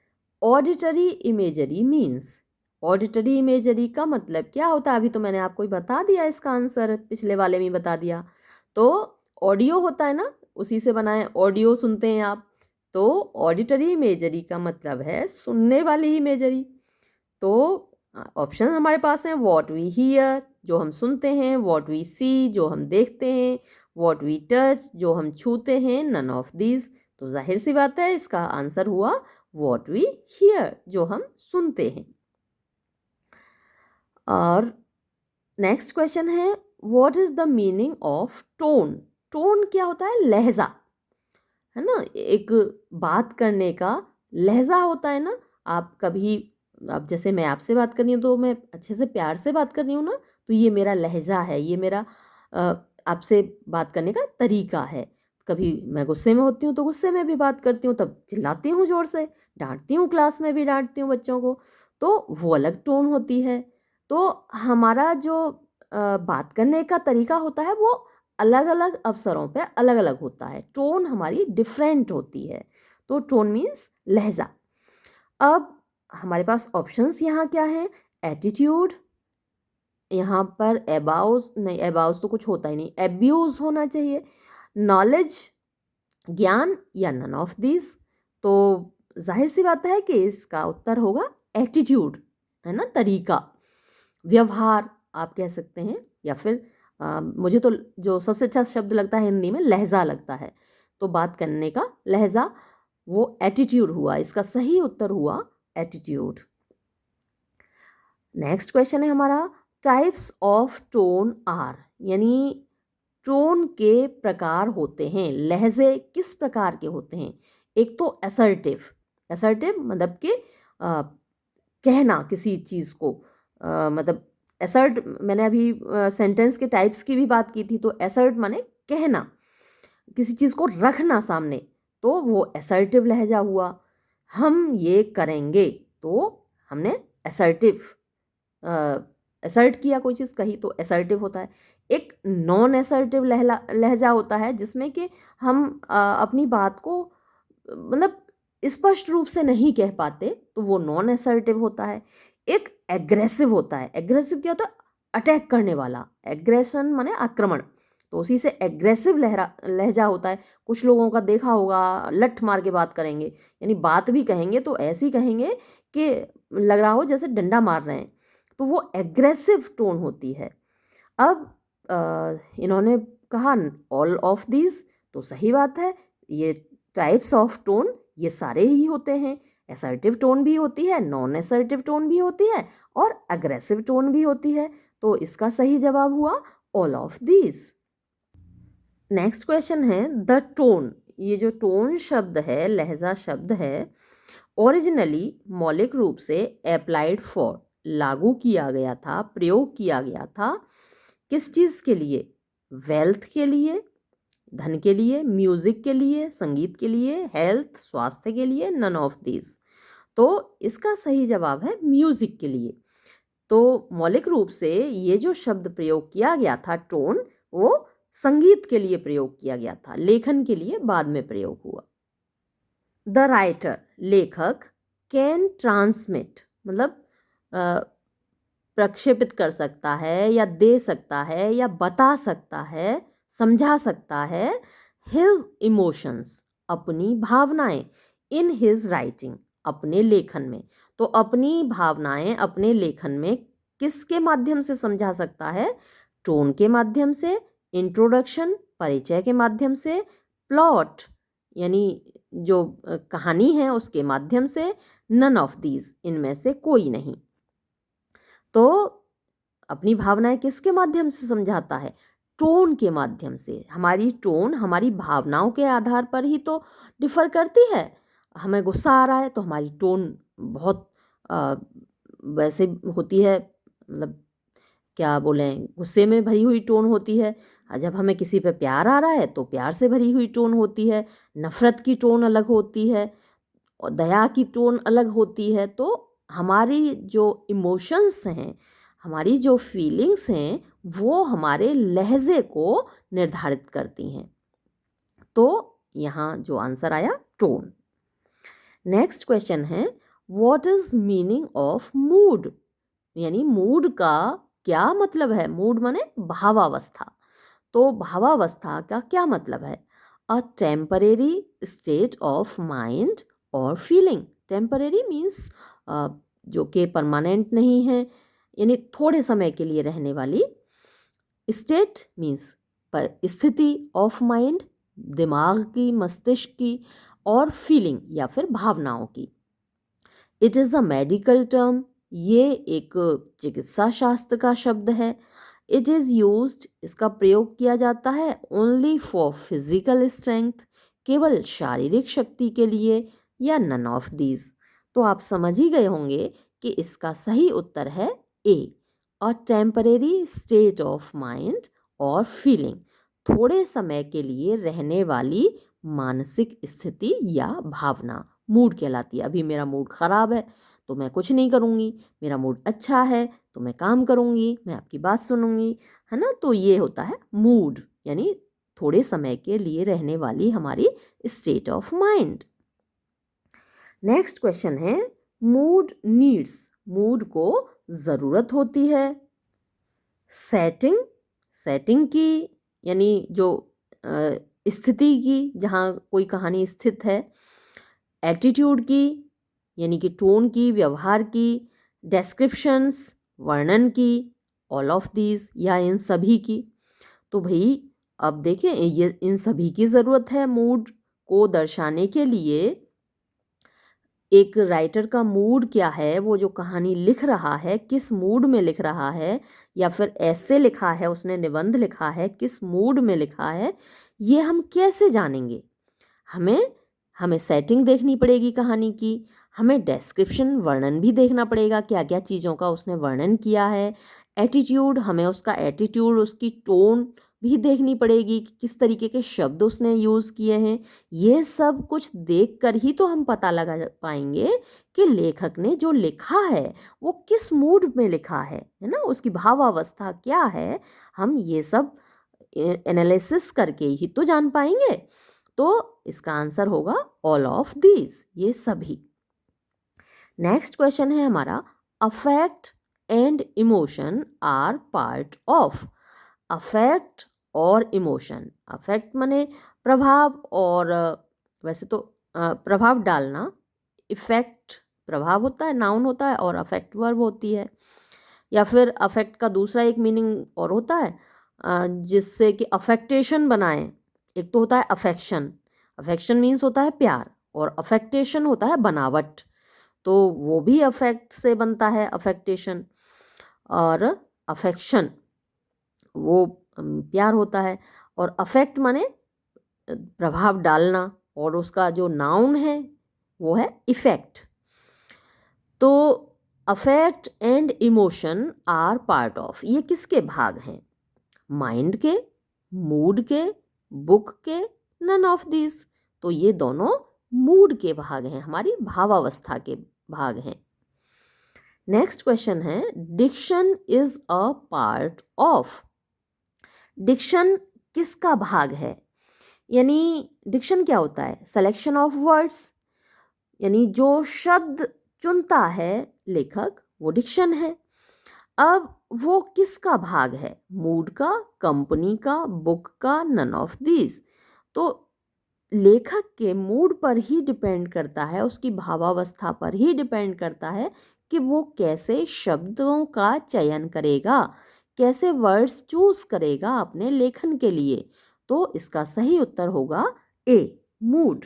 auditory imagery means. Auditory imagery का मतलब क्या होता है? अभी तो मैंने आपको ही बता दिया, इसका आंसर पिछले वाले में ही बता दिया। तो ऑडियो होता है ना, उसी से बना है, ऑडियो सुनते हैं आप। तो ऑडिटरी इमेजरी का मतलब है सुनने वाली इमेजरी। तो ऑप्शन हमारे पास हैं, वॉट वी हियर जो हम सुनते हैं, वॉट वी सी जो हम देखते हैं, वॉट वी टच जो हम छूते हैं, नन ऑफ दीज। तो जाहिर सी बात है इसका आंसर हुआ वॉट वी हियर जो हम सुनते हैं। और नेक्स्ट क्वेश्चन है, what is the meaning of tone. Tone क्या होता है? लहजा, है ना। एक बात करने का लहजा होता है ना। आप कभी, अब जैसे मैं आपसे बात कर रही हूँ तो मैं अच्छे से प्यार से बात कर रही हूँ ना, तो ये मेरा लहजा है, ये मेरा आपसे बात करने का तरीका है। कभी मैं गुस्से में होती हूँ तो गुस्से में भी बात करती हूँ, तब चिल्लाती हूँ ज़ोर से, डांटती हूँ, क्लास में भी डांटती हूँ बच्चों को, तो वो अलग टोन होती है। तो हमारा जो बात करने का तरीका होता है वो अलग अलग अवसरों पे अलग अलग होता है, टोन हमारी डिफरेंट होती है। तो टोन मीन्स लहजा। अब हमारे पास ऑप्शंस यहाँ क्या है? एटीट्यूड, यहाँ पर एबाउज नहीं, एबाउज तो कुछ होता ही नहीं, एब्यूज होना चाहिए, नॉलेज ज्ञान, या नन ऑफ दिस। तो जाहिर सी बात है कि इसका उत्तर होगा एटीट्यूड, है ना, तरीका, व्यवहार आप कह सकते हैं, या फिर मुझे तो जो सबसे अच्छा शब्द लगता है हिंदी में लहजा लगता है। तो बात करने का लहजा, वो एटीट्यूड हुआ, इसका सही उत्तर हुआ एटीट्यूड। नेक्स्ट क्वेश्चन है हमारा, टाइप्स ऑफ टोन आर, यानी टोन के प्रकार होते हैं, लहजे किस प्रकार के होते हैं? एक तो असर्टिव, असर्टिव मतलब कि कहना किसी चीज़ को, मतलब असर्ट, मैंने अभी सेंटेंस के टाइप्स की भी बात की थी, तो असर्ट माने कहना, किसी चीज़ को रखना सामने, तो वो असर्टिव लहजा हुआ। हम ये करेंगे, तो हमने असर्टिव असर्ट किया, कोई चीज़ कही तो असर्टिव होता है। एक नॉन असर्टिव लहजा होता है जिसमें कि हम अपनी बात को मतलब स्पष्ट रूप से नहीं कह पाते, तो वो नॉन असर्टिव होता है। एक एग्रेसिव होता है। एग्रेसिव क्या होता है? अटैक करने वाला, एग्रेशन माने आक्रमण, तो उसी से एग्रेसिव लहजा होता है। कुछ लोगों का देखा होगा, लठ मार के बात करेंगे, यानी बात भी कहेंगे तो ऐसी कहेंगे कि लग रहा हो जैसे डंडा मार रहे हैं, तो वो एग्रेसिव टोन होती है। अब इन्होंने कहा ऑल ऑफ दीज, तो सही बात है, ये टाइप्स ऑफ टोन ये सारे ही होते हैं। असर्टिव टोन भी होती है, नॉन असर्टिव टोन भी होती है, और अग्रेसिव टोन भी होती है। तो इसका सही जवाब हुआ all of these. Next question है, द टोन। ये जो टोन शब्द है, लहजा शब्द है, ओरिजिनली मौलिक रूप से अप्लाइड फॉर लागू किया गया था, प्रयोग किया गया था, किस चीज़ के लिए? वेल्थ के लिए, धन के लिए, म्यूजिक के लिए, संगीत के लिए, हेल्थ स्वास्थ्य के लिए, नन ऑफ दीज। तो इसका सही जवाब है म्यूजिक के लिए। तो मौलिक रूप से ये जो शब्द प्रयोग किया गया था टोन, वो संगीत के लिए प्रयोग किया गया था, लेखन के लिए बाद में प्रयोग हुआ। द राइटर लेखक कैन ट्रांसमिट मतलब प्रक्षेपित कर सकता है या दे सकता है या बता सकता है, समझा सकता है हिज इमोशंस अपनी भावनाएं इन हिज राइटिंग अपने लेखन में। तो अपनी भावनाएं अपने लेखन में किसके माध्यम से समझा सकता है? टोन के माध्यम से, इंट्रोडक्शन परिचय के माध्यम से, प्लॉट यानी जो कहानी है उसके माध्यम से, नन ऑफ दीज इनमें से कोई नहीं। तो अपनी भावनाएं किसके माध्यम से समझाता है? टोन के माध्यम से। हमारी टोन हमारी भावनाओं के आधार पर ही तो डिफर करती है। हमें गुस्सा आ रहा है तो हमारी टोन बहुत वैसे होती है, मतलब क्या बोलें, गुस्से में भरी हुई टोन होती है। जब हमें किसी पे प्यार आ रहा है तो प्यार से भरी हुई टोन होती है, नफ़रत की टोन अलग होती है और दया की टोन अलग होती है। तो हमारी जो इमोशंस हैं, हमारी जो फीलिंग्स हैं, वो हमारे लहजे को निर्धारित करती हैं। तो यहाँ जो आंसर आया टोन। नेक्स्ट क्वेश्चन है what is meaning of mood, यानी मूड का क्या मतलब है? मूड माने भावावस्था। तो भावावस्था का क्या मतलब है? अ टेम्परेरी स्टेट ऑफ माइंड और फीलिंग। टेम्परेरी मीन्स जो कि परमानेंट नहीं है, यानी थोड़े समय के लिए रहने वाली। स्टेट मीन्स पर स्थिति ऑफ माइंड, दिमाग की, मस्तिष्क की, और फीलिंग या फिर भावनाओं की। It is a medical term, ये एक चिकित्सा शास्त्र का शब्द है। इट इज़ यूज्ड, इसका प्रयोग किया जाता है ओनली फॉर फिजिकल स्ट्रेंथ, केवल शारीरिक शक्ति के लिए, या नन ऑफ दीज। तो आप समझ ही गए होंगे कि इसका सही उत्तर है A, a temporary state of mind और फीलिंग, थोड़े समय के लिए रहने वाली मानसिक स्थिति या भावना मूड कहलाती है। अभी मेरा मूड ख़राब है तो मैं कुछ नहीं करूँगी, मेरा मूड अच्छा है तो मैं काम करूँगी, मैं आपकी बात सुनूँगी, है ना। तो ये होता है मूड, यानी थोड़े समय के लिए रहने वाली हमारी state of mind. Next question है मूड नीड्स, मूड को ज़रूरत होती है। सेटिंग, सेटिंग की यानी जो स्थिति की जहाँ कोई कहानी स्थित है। एटीट्यूड की यानी कि टोन की, व्यवहार की। डेस्क्रिप्शंस वर्णन की, ऑल ऑफ दीज या इन सभी की। तो भाई अब देखें ये इन सभी की ज़रूरत है मूड को दर्शाने के लिए। एक राइटर का मूड क्या है, वो जो कहानी लिख रहा है किस मूड में लिख रहा है, या फिर ऐसे लिखा है उसने, निबंध लिखा है, किस मूड में लिखा है, ये हम कैसे जानेंगे? हमें सेटिंग देखनी पड़ेगी कहानी की, हमें डिस्क्रिप्शन वर्णन भी देखना पड़ेगा, क्या क्या चीज़ों का उसने वर्णन किया है। एटीट्यूड, हमें उसका एटीट्यूड, उसकी टोन भी देखनी पड़ेगी कि किस तरीके के शब्द उसने यूज़ किए हैं। ये सब कुछ देखकर ही तो हम पता लगा पाएंगे कि लेखक ने जो लिखा है वो किस मूड में लिखा है ना, उसकी भावावस्था क्या है। हम ये सब एनालिसिस करके ही तो जान पाएंगे। तो इसका आंसर होगा ऑल ऑफ दीज, ये सभी। नेक्स्ट क्वेश्चन है हमारा affect and emotion are part of. Affect और इमोशन, अफेक्ट माने प्रभाव, और वैसे तो प्रभाव डालना, इफेक्ट प्रभाव होता है, नाउन होता है, और अफेक्ट वर्ब होती है। या फिर अफेक्ट का दूसरा एक मीनिंग और होता है जिससे कि अफेक्टेशन बनाएं। एक तो होता है अफेक्शन, अफेक्शन मीन्स होता है प्यार, और अफेक्टेशन होता है बनावट। तो वो भी अफेक्ट से बनता है, अफेक्टेशन। और अफेक्शन वो प्यार होता है, और अफेक्ट माने प्रभाव डालना, और उसका जो नाउन है वो है इफेक्ट। तो affect and emotion are part of, ये किसके भाग हैं? माइंड के, मूड के, बुक के, नन ऑफ दिस। तो ये दोनों मूड के भाग हैं, हमारी भावावस्था के भाग हैं। नेक्स्ट क्वेश्चन है, diction is a part of. Diction किसका भाग है? यानी डिक्शन क्या होता है? सिलेक्शन ऑफ वर्ड्स, यानी जो शब्द चुनता है लेखक वो डिक्शन है। अब वो किसका भाग है? मूड का, कंपनी का, बुक का, नन ऑफ दीज। तो लेखक के मूड पर ही डिपेंड करता है, उसकी भावावस्था पर ही डिपेंड करता है कि वो कैसे शब्दों का चयन करेगा, कैसे वर्ड्स चूज करेगा अपने लेखन के लिए। तो इसका सही उत्तर होगा A, mood.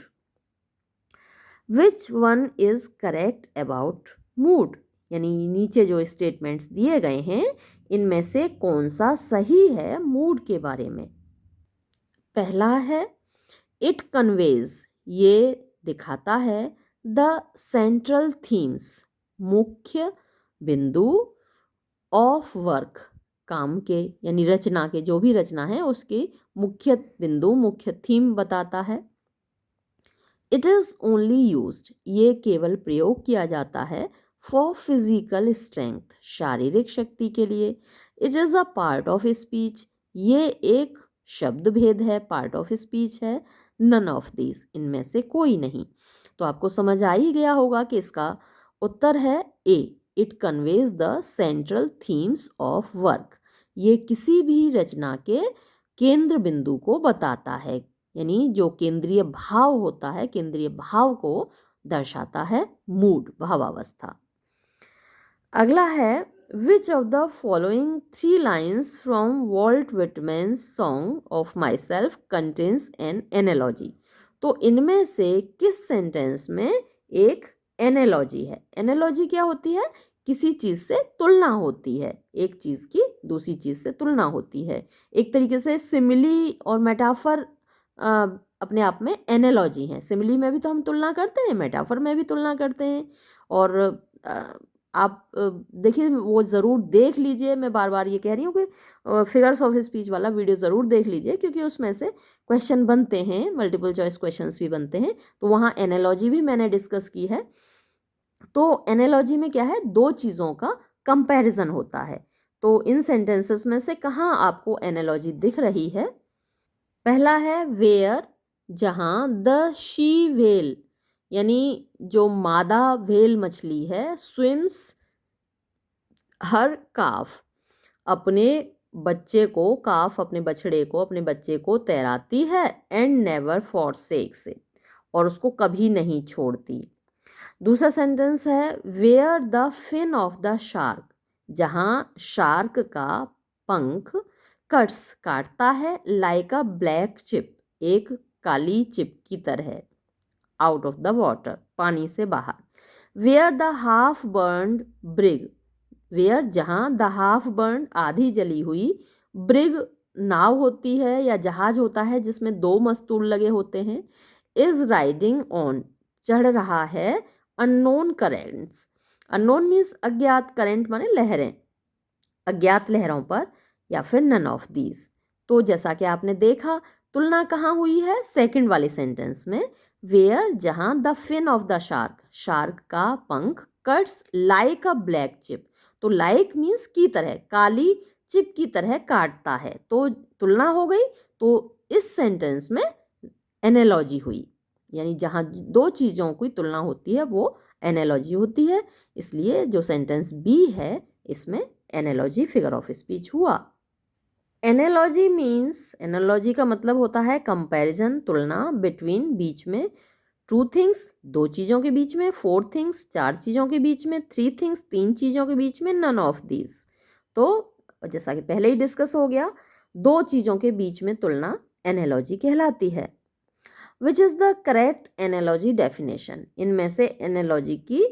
Which one is correct about mood? यानी नीचे जो स्टेटमेंट्स दिए गए हैं इनमें से कौन सा सही है मूड के बारे में? पहला है, इट कन्वेज, ये दिखाता है, द सेंट्रल थीम्स, मुख्य बिंदु, ऑफ वर्क, काम के यानी रचना के, जो भी रचना है उसके मुख्य बिंदु, मुख्य थीम बताता है। इट इज़ ओनली यूज्ड, ये केवल प्रयोग किया जाता है, फॉर फिजिकल स्ट्रेंथ, शारीरिक शक्ति के लिए। It is a part of speech, ये एक शब्द भेद है, पार्ट ऑफ स्पीच है। नन ऑफ दीज, इनमें से कोई नहीं। तो आपको समझ आ ही गया होगा कि इसका उत्तर है A, it conveys the central themes of work, ये किसी भी रचना के केंद्र बिंदु को बताता है, यानी जो केंद्रीय भाव होता है, केंद्रीय भाव को दर्शाता है मूड, भावावस्था। अगला है, which of the following 3 lines from Walt Whitman's song of myself contains an analogy? तो इनमें से किस सेंटेंस में एक एनालॉजी है? एनालॉजी क्या होती है? किसी चीज़ से तुलना होती है, एक चीज़ की दूसरी चीज़ से तुलना होती है। एक तरीके से सिमिली और मेटाफर अपने आप में एनालॉजी हैं। सिमिली में भी तो हम तुलना करते हैं, मेटाफर में भी तुलना करते हैं। और आप देखिए, वो ज़रूर देख लीजिए, मैं बार बार ये कह रही हूँ कि फिगर्स ऑफ स्पीच वाला वीडियो ज़रूर देख लीजिए, क्योंकि उसमें से क्वेश्चन बनते हैं, मल्टीपल चॉइस क्वेश्चंस भी बनते हैं। तो वहाँ एनालॉजी भी मैंने डिस्कस की है। तो एनालॉजी में क्या है, 2 चीज़ों का कंपैरिजन होता है। तो इन सेंटेंसेस में से कहाँ आपको एनालॉजी दिख रही है? पहला है वेयर, जहाँ द शी व्हेल, यानी जो मादा व्हेल मछली है, स्विम्स हर काफ, अपने बच्चे को, काफ अपने बछड़े को, अपने बच्चे को तैराती है, एंड नेवर फॉरसेक्स इट, और उसको कभी नहीं छोड़ती। दूसरा सेंटेंस है, where the fin of the shark, जहाँ शार्क का पंख कट्स, काटता है, लाइक अ ब्लैक चिप, एक काली चिप की तरह, आउट ऑफ द वाटर, पानी से बाहर। Where the half burned brig, where जहाँ द हाफ बर्न्ड, आधी जली हुई, ब्रिग नाव होती है या जहाज होता है जिसमें 2 मस्तूल लगे होते हैं, इज राइडिंग ऑन, चढ़ रहा है, अननोन करेंट्स, अननोन मीन्स अज्ञात, करेंट माने लहरें, अज्ञात लहरों पर, या फिर नन ऑफ दीज। तो जैसा कि आपने देखा, तुलना कहाँ हुई है? सेकंड वाले सेंटेंस में, वेयर जहाँ the fin of the shark, shark का पंख, cuts like a black chip, तो लाइक मीन्स की तरह, काली चिप की तरह काटता है, तो तुलना हो गई। तो इस सेंटेंस में एनालॉजी हुई, यानी जहाँ 2 चीज़ों की तुलना होती है वो एनालॉजी होती है। इसलिए जो सेंटेंस बी है इसमें एनालॉजी, फिगर ऑफ स्पीच हुआ। एनालॉजी मीन्स, एनालॉजी का मतलब होता है कंपैरिजन, तुलना, बिटवीन, बीच में, 2 थिंग्स, 2 चीज़ों के बीच में, 4 थिंग्स, 4 चीज़ों के बीच में, 3 थिंग्स, 3 चीज़ों के बीच में, नन ऑफ दीज। तो जैसा कि पहले ही डिस्कस हो गया, 2 चीज़ों के बीच में तुलना एनालॉजी कहलाती है। Which is the correct analogy definition, इनमें से एनालॉजी की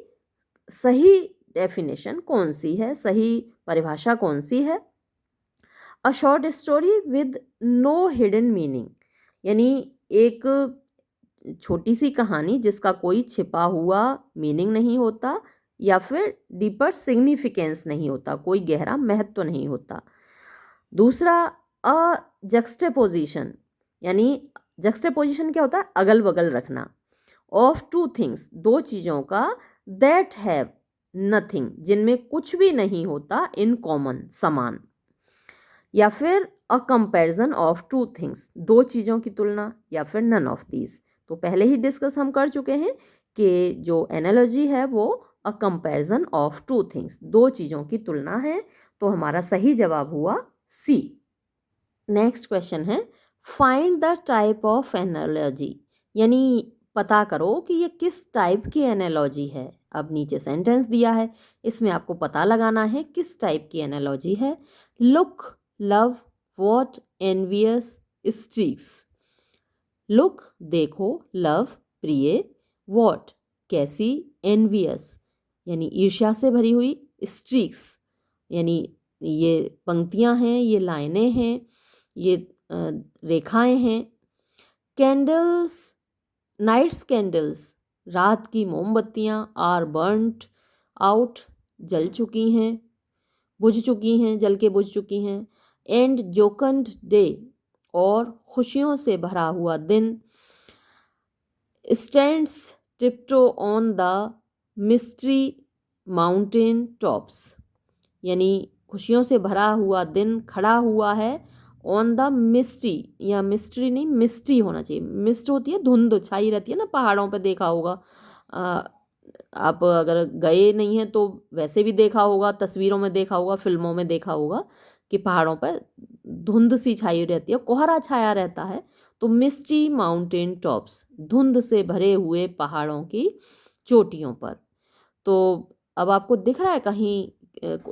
सही डेफिनेशन कौन सी है, सही परिभाषा कौन सी है? A short story with no hidden meaning, यानी एक छोटी सी कहानी जिसका कोई छिपा हुआ मीनिंग नहीं होता, या फिर डीपर सिग्निफिकेंस नहीं होता, कोई गहरा महत्व नहीं होता। दूसरा, अ जक्सटेपोजिशन, यानी जक्सटेपोजिशन क्या होता है, अगल बगल रखना, ऑफ टू थिंग्स, दो चीज़ों का, दैट हैव नथिंग, जिनमें कुछ भी नहीं होता, इन कॉमन, समान, या फिर a comparison of two things, दो चीज़ों की तुलना, या फिर नन ऑफ दीज। तो पहले ही डिस्कस हम कर चुके हैं कि जो एनालॉजी है वो a comparison of two things, दो चीज़ों की तुलना है। तो हमारा सही जवाब हुआ सी। नेक्स्ट क्वेश्चन है find the type of analogy, यानी पता करो कि ये किस टाइप की एनालॉजी है। अब नीचे सेंटेंस दिया है, इसमें आपको पता लगाना है किस टाइप की एनालॉजी है। Look, love, what, envious, streaks. Look देखो, लव प्रिय, वॉट कैसी, एनवियस यानी ईर्ष्या से भरी हुई, स्ट्रीक्स यानी ये पंक्तियां हैं, ये लाइनें हैं, ये रेखाएं हैं। कैंडल्स, नाइट्स कैंडल्स, रात की मोमबत्तियां, आर बर्न्ट आउट, जल चुकी हैं, बुझ चुकी हैं, जल के बुझ चुकी हैं। एंड जोकंड डे, और खुशियों से भरा हुआ दिन। Stands tiptoe on the mystery mountain tops, यानी खुशियों से भरा हुआ दिन खड़ा हुआ है ऑन द मिस्ट्री, या मिस्ट्री नहीं, मिस्ट्री होना चाहिए, मिस्ट होती है धुंध छाई रहती है ना पहाड़ों पे, देखा होगा आप अगर गए नहीं हैं तो वैसे भी देखा होगा, तस्वीरों में देखा होगा, फिल्मों में देखा होगा कि पहाड़ों पर धुंध सी छाई रहती है, कोहरा छाया रहता है। तो मिस्टी माउंटेन टॉप्स, धुंध से भरे हुए पहाड़ों की चोटियों पर। तो अब आपको दिख रहा है कहीं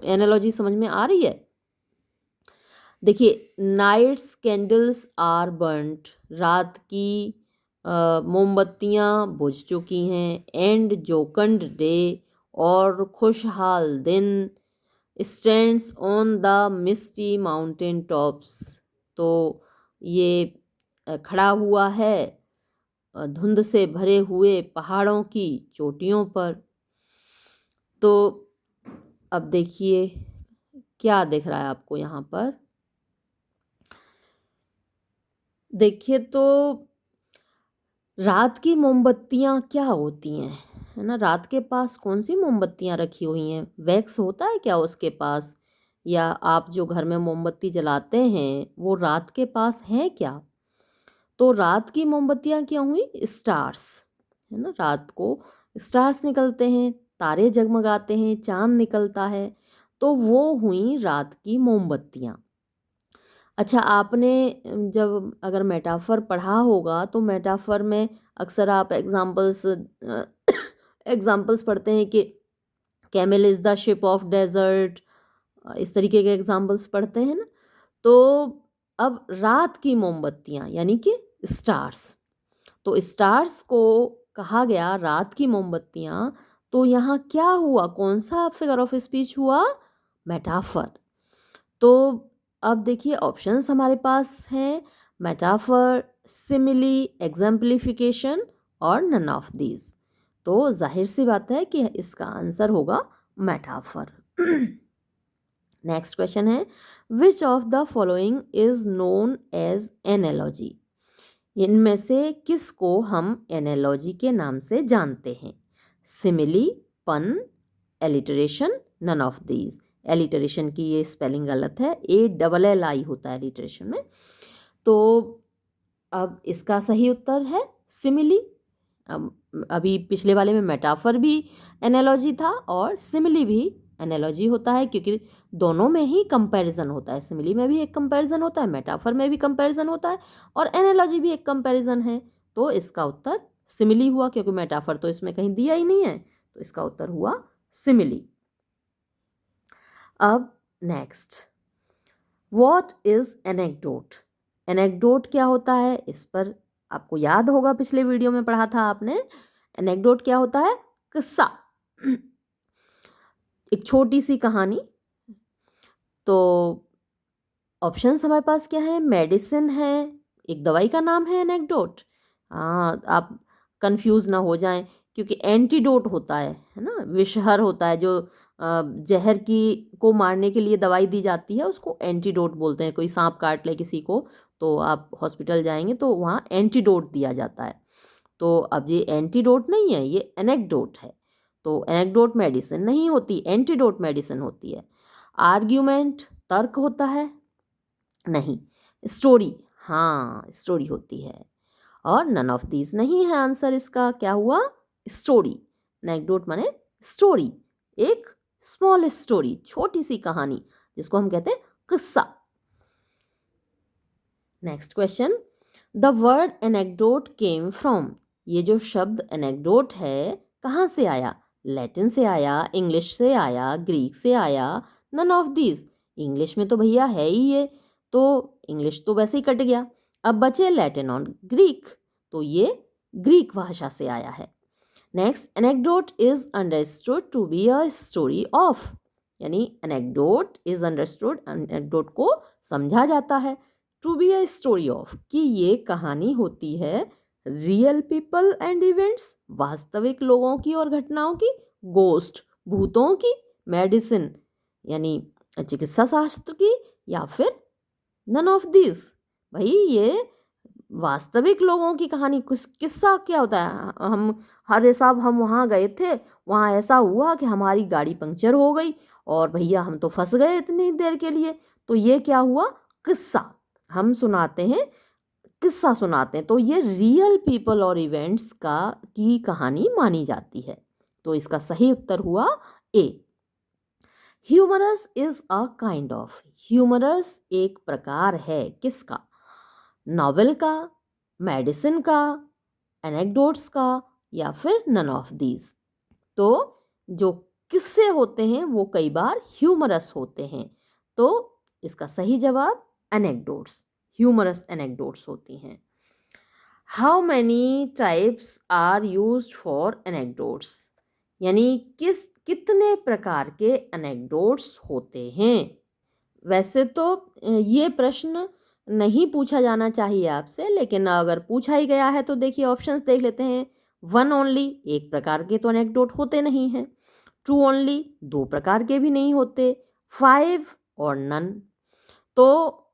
एनालॉजी समझ में आ रही है? देखिए, नाइट्स कैंडल्स आर बर्न्ट, रात की मोमबत्तियाँ बुझ चुकी हैं। एंड जोकंड डे, और खुशहाल दिन। Stands on the misty mountain tops, तो ये खड़ा हुआ है धुंध से भरे हुए पहाड़ों की चोटियों पर। तो अब देखिए क्या दिख रहा है आपको यहाँ पर। देखिए तो रात की मोमबत्तियाँ क्या होती हैं, है ना, रात के पास कौन सी मोमबत्तियाँ रखी हुई हैं? वैक्स होता है क्या उसके पास, या आप जो घर में मोमबत्ती जलाते हैं वो रात के पास है क्या? तो रात की मोमबत्तियाँ क्या हुई? स्टार्स, है ना, रात को स्टार्स निकलते हैं, तारे जगमगाते हैं, चांद निकलता है, तो वो हुई रात की मोमबत्तियाँ। अच्छा, आपने जब अगर मेटाफर पढ़ा होगा तो मेटाफर में अक्सर आप एग्जाम्पल्स पढ़ते हैं कि camel is the ship of desert, इस तरीके के एग्जाम्पल्स पढ़ते हैं ना। तो अब रात की मोमबत्तियाँ यानी कि स्टार्स, तो स्टार्स को कहा गया रात की मोमबत्तियाँ। तो यहाँ क्या हुआ, कौन सा फिगर ऑफ स्पीच हुआ? मेटाफर। तो अब देखिए ऑप्शंस हमारे पास हैं, मेटाफर, सिमिली, एग्जाम्पलिफिकेशन और नन ऑफ दीज। तो जाहिर सी बात है कि इसका आंसर होगा मेटाफर। नेक्स्ट क्वेश्चन है which of the following is known as analogy, इनमें से किसको हम एनालॉजी के नाम से जानते हैं? Simile, pun, alliteration, none of these. Alliteration की ये स्पेलिंग गलत है, ALLI होता है एलिटरेशन में। तो अब इसका सही उत्तर है सिमिली। अभी पिछले वाले में मेटाफर भी एनालॉजी था और सिमिली भी एनालॉजी होता है, क्योंकि दोनों में ही कंपैरिजन होता है। सिमिली में भी एक कंपैरिजन होता है, मेटाफर में भी कंपैरिजन होता है, और एनालॉजी भी एक कंपैरिजन है। तो इसका उत्तर सिमिली हुआ, क्योंकि मेटाफर तो इसमें कहीं दिया ही नहीं है, तो इसका उत्तर हुआ सिमिली। अब next, what is anecdote? Anecdote क्या होता है, इस पर आपको याद होगा पिछले वीडियो में पढ़ा था आपने। एनेक्डोट क्या होता है? किस्सा, एक छोटी सी कहानी। तो ऑप्शंस हमारे पास क्या है? मेडिसिन है, एक दवाई का नाम है एनेक्डोट। हाँ, आप कंफ्यूज ना हो जाएं, क्योंकि एंटीडोट होता है ना, विषहर होता है जो जहर की को मारने के लिए दवाई दी जाती है, उसको एंटीडोट बोलते हैं। कोई सांप काट ले किसी को तो आप हॉस्पिटल जाएंगे तो वहाँ एंटीडोट दिया जाता है। तो अब ये एंटीडोट नहीं है, ये एनेक्डोट है। तो एनेक्डोट मेडिसिन नहीं होती, एंटीडोट मेडिसिन होती है। आर्ग्यूमेंट तर्क होता है? नहीं। स्टोरी, हाँ स्टोरी होती है। और नन ऑफ दीज नहीं है आंसर इसका। क्या हुआ? स्टोरी। एनेक्डोट माने स्टोरी, एक स्मॉल स्टोरी, छोटी सी कहानी, जिसको हम कहते हैं किस्सा। Next question, the word anecdote came from. ये जो शब्द एनेक्डोट है कहाँ से आया? लैटिन से आया, इंग्लिश से आया, ग्रीक से आया, नन ऑफ दीज। इंग्लिश में तो भैया है ही ये, तो इंग्लिश तो वैसे ही कट गया। अब बचे लैटिन और ग्रीक, तो ये ग्रीक भाषा से आया है। Next, anecdote is understood to be a story of, यानी एनेक्डोट इज अंडरस्टूड, एनेक्डोट को समझा जाता है, to be a story of, कि ये कहानी होती है रियल पीपल एंड इवेंट्स, वास्तविक लोगों की और घटनाओं की, गोस्ट भूतों की, मेडिसिन यानी चिकित्सा शास्त्र की, या फिर नन ऑफ दिस। भाई ये वास्तविक लोगों की कहानी, कुछ किस्सा क्या होता है? अरे साहब हम वहाँ गए थे, वहाँ ऐसा हुआ कि हमारी गाड़ी पंक्चर हो गई और भैया हम तो फंस गए इतनी देर के लिए। तो ये क्या हुआ? किस्सा। हम सुनाते हैं, किस्सा सुनाते हैं, तो ये रियल पीपल और इवेंट्स की कहानी मानी जाती है। तो इसका सही उत्तर हुआ A. Humorous is a kind of, humorous एक प्रकार है किसका? नॉवेल का, मेडिसिन का, एनेक्डोट्स का, या फिर नन ऑफ दीज। तो जो किस्से होते हैं वो कई बार ह्यूमरस होते हैं, तो इसका सही जवाब एनेक्डोट्स, ह्यूमरस एनेक्डोट्स होती हैं। How many types are used for anecdotes, यानी कितने प्रकार के एनेक्डोट्स होते हैं? वैसे तो ये प्रश्न नहीं पूछा जाना चाहिए आपसे, लेकिन अगर पूछा ही गया है तो देखिए ऑप्शंस देख लेते हैं। वन ओनली, एक प्रकार के तो एनेक्डोट होते नहीं हैं। टू ओनली, दो प्रकार के भी नहीं होते। फाइव और नन। तो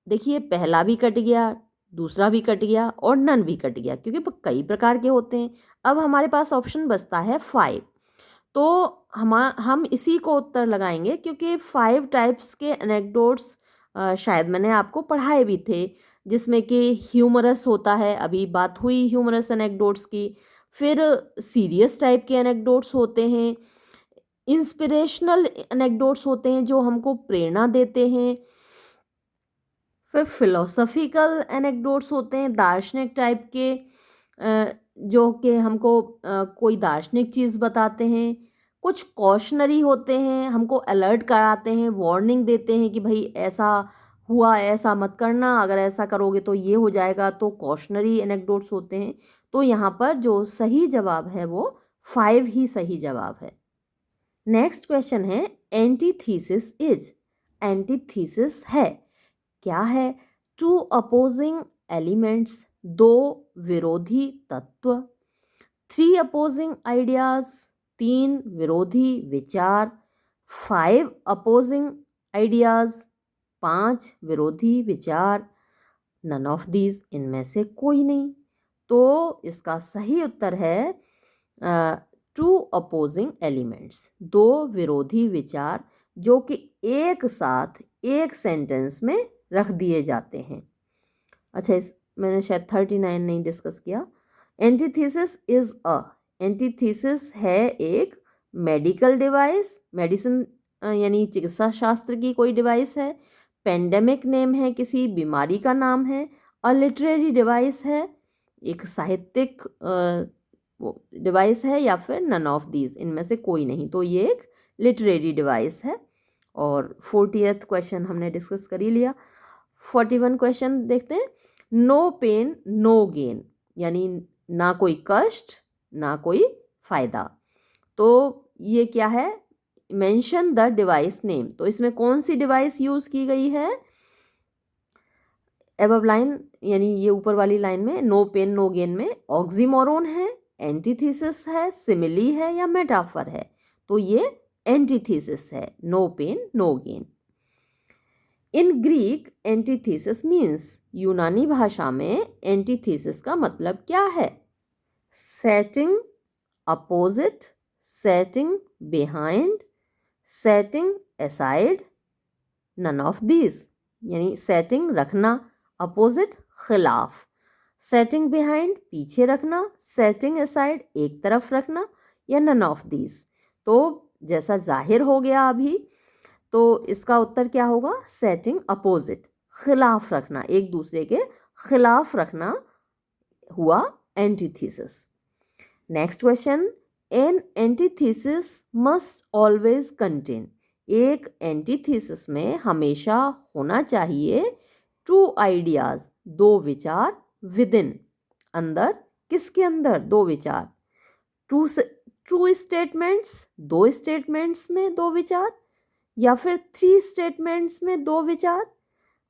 देखिए पहला भी कट गया, दूसरा भी कट गया और नन भी कट गया, क्योंकि कई प्रकार के होते हैं। अब हमारे पास ऑप्शन बचता है फाइव, तो हम इसी को उत्तर लगाएंगे, क्योंकि 5 टाइप्स के एनेक्डोट्स शायद मैंने आपको पढ़ाए भी थे, जिसमें कि ह्यूमरस होता है, अभी बात हुई ह्यूमरस एनेक्डोट्स की। फिर सीरियस टाइप के एनेक्डोट्स होते हैं, इंस्पिरेशनल एनेक्डोट्स होते हैं जो हमको प्रेरणा देते हैं। फिर फिलोसॉफिकल एनेक्डोट्स होते हैं, दार्शनिक टाइप के, जो कि हमको कोई दार्शनिक चीज़ बताते हैं। कुछ कॉशनरी होते हैं, हमको अलर्ट कराते हैं, वार्निंग देते हैं कि भाई ऐसा हुआ, ऐसा मत करना, अगर ऐसा करोगे तो ये हो जाएगा, तो कॉशनरी एनेक्डोट्स होते हैं। तो यहाँ पर जो सही जवाब है वो 5 ही सही जवाब है। नेक्स्ट क्वेश्चन है, एंटीथीसिस इज, एंटीथीसिस है क्या है? टू अपोजिंग एलिमेंट्स, दो विरोधी तत्व। थ्री अपोजिंग आइडियाज, तीन विरोधी विचार। फाइव अपोजिंग आइडियाज, पांच विरोधी विचार। नन ऑफ दीज, इनमें से कोई नहीं। तो इसका सही उत्तर है टू अपोजिंग एलिमेंट्स, दो विरोधी विचार, जो कि एक साथ एक सेंटेंस में रख दिए जाते हैं। अच्छा, मैंने शायद 39 नहीं डिस्कस किया। एंटीथीसिस इज अ, एंटीथीसिस है एक मेडिकल डिवाइस, मेडिसिन यानी चिकित्सा शास्त्र की कोई डिवाइस है। पेंडेमिक नेम है, किसी बीमारी का नाम है। और लिटरेरी डिवाइस है, एक साहित्यिक डिवाइस है, या फिर नन ऑफ दीज, इनमें से कोई नहीं। तो ये एक लिटरेरी डिवाइस है। और 40th क्वेश्चन हमने डिस्कस कर ही लिया। 41 क्वेश्चन देखते हैं। नो पेन नो गेन, यानी ना कोई कष्ट ना कोई फायदा। तो ये क्या है? मेंशन द डिवाइस नेम, तो इसमें कौन सी डिवाइस यूज की गई है? एबव लाइन, यानी ये ऊपर वाली लाइन में नो पेन नो गेन में ऑक्सीमोरोन है, एंटीथीसिस है, सिमिली है, या मेटाफर है? तो ये एंटीथीसिस है, no pain no gain. In Greek antithesis means, यूनानी भाषा में एंटीथीसिस का मतलब क्या है? Setting opposite, setting behind, setting aside, none of these. यानी सेटिंग रखना, अपोजिट खिलाफ, सेटिंग बिहाइंड पीछे रखना, सेटिंग असाइड एक तरफ रखना, या नन ऑफ दीज। तो जैसा जाहिर हो गया अभी, तो इसका उत्तर क्या होगा? सेटिंग अपोजिट, खिलाफ रखना, एक दूसरे के खिलाफ रखना हुआ antithesis. Next question, an antithesis must always contain, एक एंटीथीसिस में हमेशा होना चाहिए टू आइडियाज, दो विचार, विद इन, अंदर, किसके अंदर? दो विचार। टू स्टेटमेंट्स, दो स्टेटमेंट्स में दो विचार, या फिर 3 स्टेटमेंट्स में दो विचार,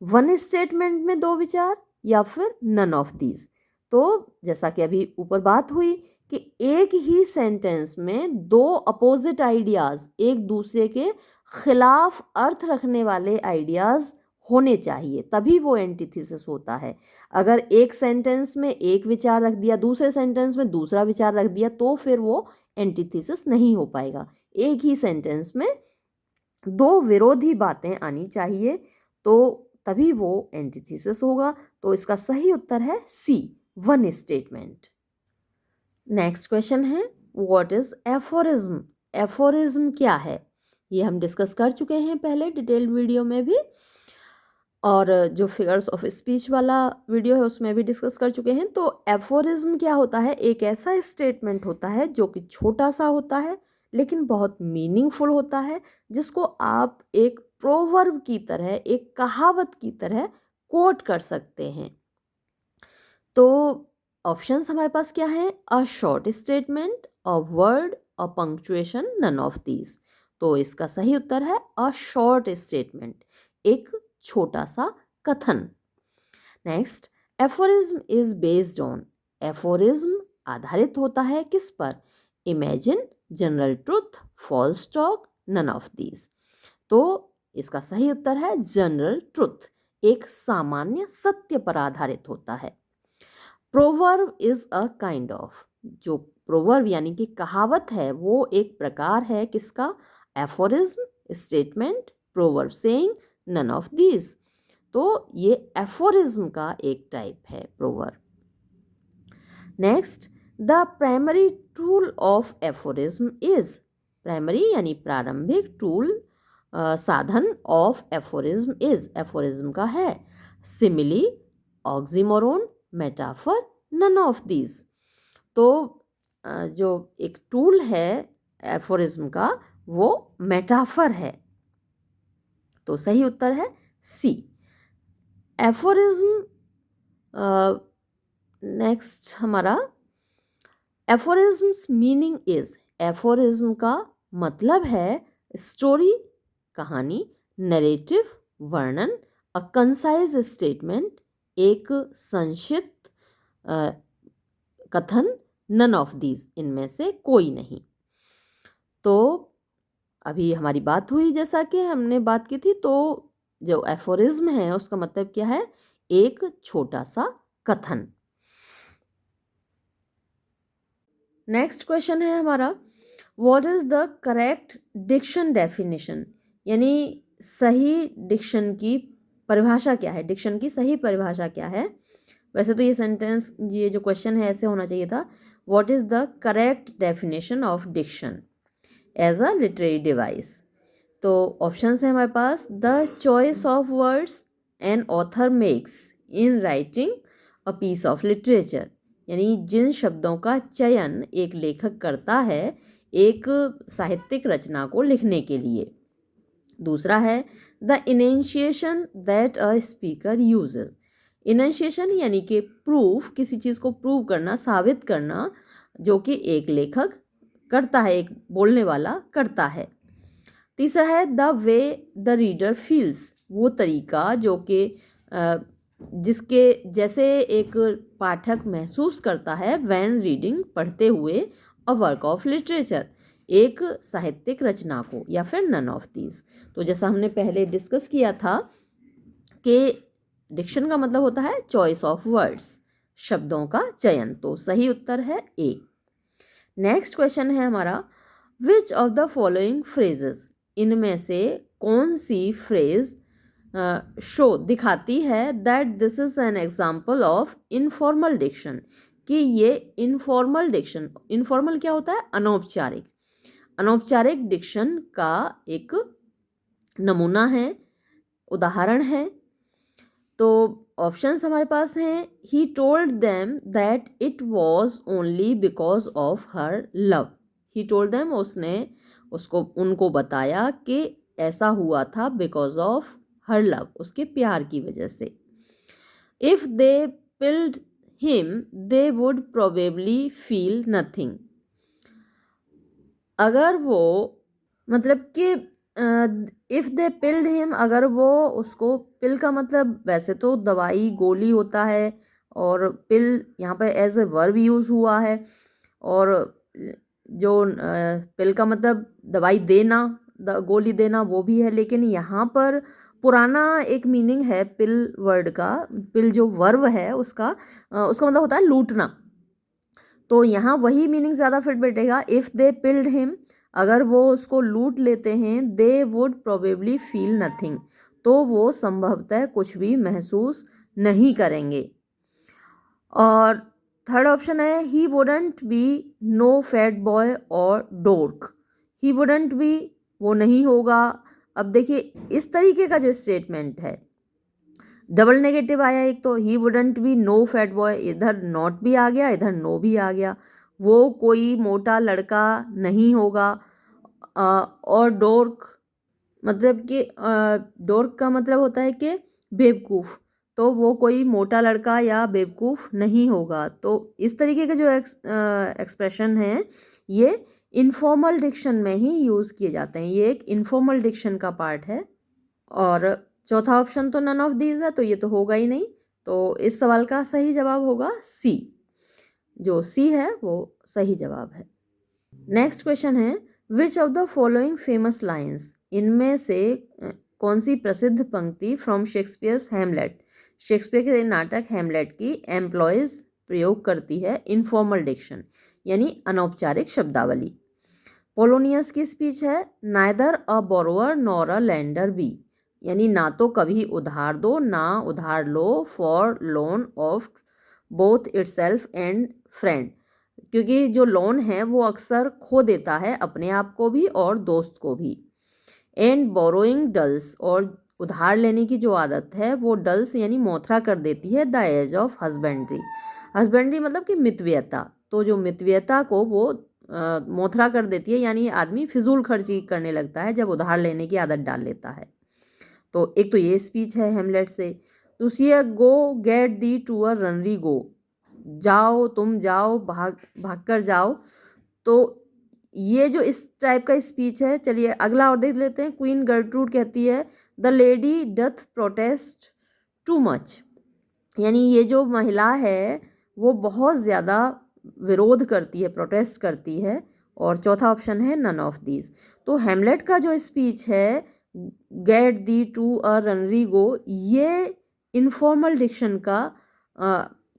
1 स्टेटमेंट में दो विचार, या फिर नन ऑफ दीज। तो जैसा कि अभी ऊपर बात हुई कि एक ही सेंटेंस में दो अपोजिट आइडियाज, एक दूसरे के खिलाफ अर्थ रखने वाले आइडियाज होने चाहिए, तभी वो एंटीथीसिस होता है। अगर एक सेंटेंस में एक विचार रख दिया, दूसरे सेंटेंस में दूसरा विचार रख दिया, तो फिर वो एंटीथीसिस नहीं हो पाएगा। एक ही सेंटेंस में दो विरोधी बातें आनी चाहिए, तो तभी वो एंटीथीसिस होगा। तो इसका सही उत्तर है सी, 1 स्टेटमेंट। नेक्स्ट क्वेश्चन है, व्हाट इज एफोरिज्म? एफोरिज्म क्या है? ये हम डिस्कस कर चुके हैं पहले डिटेल्ड वीडियो में भी, और जो फिगर्स ऑफ स्पीच वाला वीडियो है उसमें भी डिस्कस कर चुके हैं। तो एफोरिज्म क्या होता है? एक ऐसा स्टेटमेंट होता है जो कि छोटा सा होता है लेकिन बहुत मीनिंगफुल होता है, जिसको आप एक प्रोवर्ब की तरह, एक कहावत की तरह कोट कर सकते हैं। तो ऑप्शंस हमारे पास क्या है? A short statement, a word, a punctuation, none of these. तो इसका सही उत्तर है अ शॉर्ट स्टेटमेंट, एक छोटा सा कथन। Next, aphorism is based on, aphorism आधारित होता है किस पर? Imagine, general truth, false talk, none of these. तो इसका सही उत्तर है जनरल ट्रुथ, एक सामान्य सत्य पर आधारित होता है। Proverb is a kind of, जो प्रोवर्ब यानी कि कहावत है वो एक प्रकार है किसका? Aphorism, statement, proverb saying, none of these. तो ये एफोरिज्म का एक टाइप है proverb. Next, the primary tool of aphorism is, primary यानी प्रारंभिक टूल, साधन ऑफ एफोरिज्म इज, एफोरिज्म का है simile, oxymoron, metaphor, none of these. तो जो एक टूल है एफोरिज्म का वो मेटाफर है। तो सही उत्तर है सी, एफोरिज्म। नेक्स्ट हमारा, एफोरिज्म्स मीनिंग इज, एफोरिज्म का मतलब है स्टोरी, कहानी, नरेटिव, वर्णन, अ कंसाइज स्टेटमेंट, एक संक्षिप्त कथन, नन ऑफ दीज, इनमें से कोई नहीं। तो अभी हमारी बात हुई, जैसा कि हमने बात की थी, तो जो एफोरिज्म है उसका मतलब क्या है? एक छोटा सा कथन। नेक्स्ट क्वेश्चन है हमारा, what is the correct diction definition? यानी सही डिक्शन की परिभाषा क्या है? डिक्शन की सही परिभाषा क्या है? वैसे तो ये सेंटेंस, ये जो क्वेश्चन है ऐसे होना चाहिए था, what is the correct definition of diction as a literary device. तो ऑप्शंस है हमारे पास, the choice of words an author makes in writing a piece of literature, यानी जिन शब्दों का चयन एक लेखक करता है एक साहित्यिक रचना को लिखने के लिए। दूसरा है the enunciation that a speaker uses, enunciation यानी कि प्रूफ, किसी चीज़ को प्रूव करना, साबित करना, जो कि एक लेखक करता है, एक बोलने वाला करता है। तीसरा है the way the reader feels, वो तरीका जो कि जिसके जैसे एक पाठक महसूस करता है व्हेन रीडिंग, पढ़ते हुए अ वर्क ऑफ लिटरेचर, एक साहित्यिक रचना को, या फिर नन ऑफ दीज। तो जैसा हमने पहले डिस्कस किया था कि डिक्शन का मतलब होता है चॉइस ऑफ वर्ड्स, शब्दों का चयन। तो सही उत्तर है ए। नेक्स्ट क्वेश्चन है हमारा, which of the following phrases, इनमें से कौन सी फ्रेज शो दिखाती है that this is an example of informal diction, कि ये इनफॉर्मल डिक्शन, इनफॉर्मल क्या होता है, अनौपचारिक, अनौपचारिक डिक्शन का एक नमूना है, उदाहरण है। तो ऑप्शंस हमारे पास हैं, he told them that it was only because of her love, he told them, उसने उनको बताया कि ऐसा हुआ था बिकॉज ऑफ हर लव, उसके प्यार की वजह से। If they peeled him they would probably feel nothing, अगर वो, मतलब कि इफ़ दे पिल्ड हिम, अगर वो उसको, पिल का मतलब वैसे तो दवाई गोली होता है, और पिल यहाँ पर एज ए वर्ब यूज़ हुआ है, और जो पिल का मतलब दवाई देना, गोली देना वो भी है, लेकिन यहाँ पर पुराना एक मीनिंग है पिल वर्ड का, पिल जो वर्ब है उसका मतलब होता है लूटना। तो यहाँ वही मीनिंग ज़्यादा फिट बैठेगा, इफ़ दे पिल्ड हिम, अगर वो उसको लूट लेते हैं, they would probably feel nothing, तो वो संभवतः कुछ भी महसूस नहीं करेंगे। और थर्ड ऑप्शन है, he wouldn't be no fat boy और डोर्क, ही वुडंट बी, वो नहीं होगा। अब देखिए इस तरीके का जो स्टेटमेंट है, डबल नेगेटिव आया एक, तो he wouldn't be no fat boy, इधर नॉट भी आ गया, इधर नो भी आ गया, वो कोई मोटा लड़का नहीं होगा। और डोर्क मतलब कि डोर्क का मतलब होता है कि बेवकूफ़, तो वो कोई मोटा लड़का या बेवकूफ़ नहीं होगा। तो इस तरीके के जो एक्सप्रेशन हैं ये इनफॉर्मल डिक्शन में ही यूज़ किए जाते हैं, ये एक इनफॉर्मल डिक्शन का पार्ट है। और चौथा ऑप्शन तो नन ऑफ दीज है, तो ये तो होगा ही नहीं। तो इस सवाल का सही जवाब होगा सी, जो सी है वो सही जवाब है। नेक्स्ट क्वेश्चन है, which of the following famous lines, इनमें से कौन सी प्रसिद्ध पंक्ति फ्रॉम शेक्सपियर्स हेमलेट, शेक्सपियर के नाटक हेमलेट की एम्प्लॉयज प्रयोग करती है इनफॉर्मल डिक्शन, यानी अनौपचारिक शब्दावली। पोलोनियस की स्पीच है, neither a borrower nor a lender be, यानी ना तो कभी उधार दो ना उधार लो, for loan of both itself and friend, क्योंकि जो लोन है वो अक्सर खो देता है अपने आप को भी और दोस्त को भी। एंड बोरोइंग डल्स, और उधार लेने की जो आदत है वो डल्स यानी मोथरा कर देती है the edge of husbandry, husbandry मतलब कि मितव्ययता, तो जो मितव्ययता को वो मोथरा कर देती है, यानी आदमी फिजूल खर्ची करने लगता है जब उधार लेने की आदत डाल लेता है। तो एक तो ये स्पीच है हेमलेट से। दूसरी है, गो गेट दी टू अ रनरी गो, जाओ तुम जाओ, भाग कर जाओ। तो ये जो इस टाइप का स्पीच है, चलिए अगला और देख लेते हैं। क्वीन गर्ट्रूड कहती है, the lady doth protest too much, यानी ये जो महिला है वो बहुत ज़्यादा विरोध करती है, प्रोटेस्ट करती है। और चौथा ऑप्शन है नन ऑफ दीज। तो हेमलेट का जो स्पीच है, गेट दी टू अ रनरी गो, ये इनफॉर्मल डिक्शन का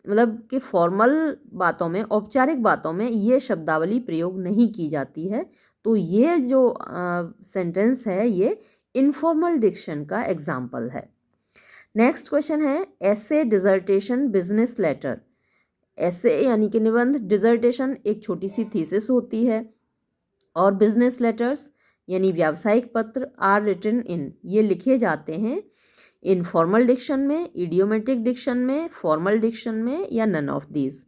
मतलब कि फॉर्मल बातों में, औपचारिक बातों में ये शब्दावली प्रयोग नहीं की जाती है। तो ये जो सेंटेंस है ये इनफॉर्मल डिक्शन का एग्जाम्पल है। नेक्स्ट क्वेश्चन है, ऐसे, डिजर्टेशन, बिजनेस लेटर। ऐसे यानी कि निबंध, डिजर्टेशन एक छोटी सी थीसिस होती है, और बिजनेस लेटर्स यानी व्यावसायिक पत्र आर रिटन इन, ये लिखे जाते हैं इनफॉर्मल डिक्शन में, इडियोमेटिक डिक्शन में, फॉर्मल डिक्शन में, या नन ऑफ दीज।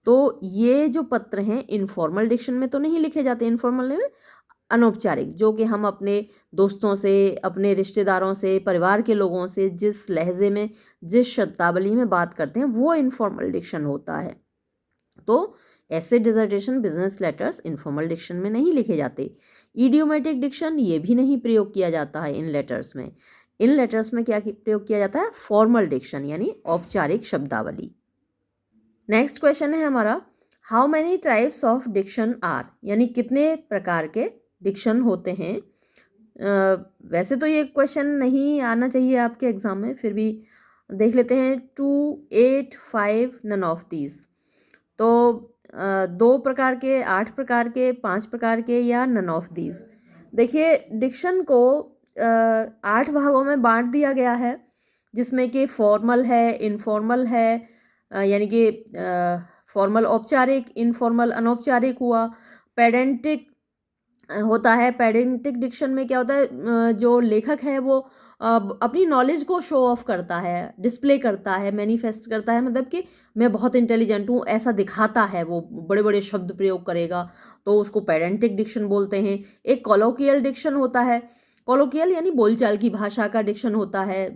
तो ये जो पत्र हैं इनफॉर्मल डिक्शन में तो नहीं लिखे जाते, इनफॉर्मल में अनौपचारिक, जो कि हम अपने दोस्तों से, अपने रिश्तेदारों से, परिवार के लोगों से जिस लहजे में, जिस शब्दावली में बात करते हैं वो इनफॉर्मल डिक्शन होता है। तो ऐसे, dissertation, business letters informal diction में नहीं लिखे जाते। इडियोमेटिक डिक्शन ये भी नहीं प्रयोग किया जाता है इन लेटर्स में। इन लेटर्स में क्या प्रयोग किया जाता है, फॉर्मल डिक्शन यानी औपचारिक शब्दावली। नेक्स्ट क्वेश्चन है हमारा, how many types of diction are, यानी कितने प्रकार के डिक्शन होते हैं। वैसे तो ये क्वेश्चन नहीं आना चाहिए आपके एग्जाम में, फिर भी देख लेते हैं। 2, 8, 5 नन ऑफ दीज। तो 2 प्रकार के, 8 प्रकार के, 5 प्रकार के या नन ऑफ दीज। देखिए डिक्शन को 8 भागों में बांट दिया गया है, जिसमें कि फॉर्मल है, इनफॉर्मल है, यानी कि फॉर्मल औपचारिक, इनफॉर्मल अनौपचारिक हुआ, पेडेंटिक होता है। पेडेंटिक डिक्शन में क्या होता है, जो लेखक है वो अपनी नॉलेज को शो ऑफ करता है, डिस्प्ले करता है, मैनिफेस्ट करता है, मतलब कि मैं बहुत इंटेलिजेंट हूँ ऐसा दिखाता है, वो बड़े बड़े शब्द प्रयोग करेगा, तो उसको पेडेंटिक डिक्शन बोलते हैं। एक कॉलोकियल डिक्शन होता है। कॉलोकियल यानी बोलचाल की भाषा का डिक्शन होता है।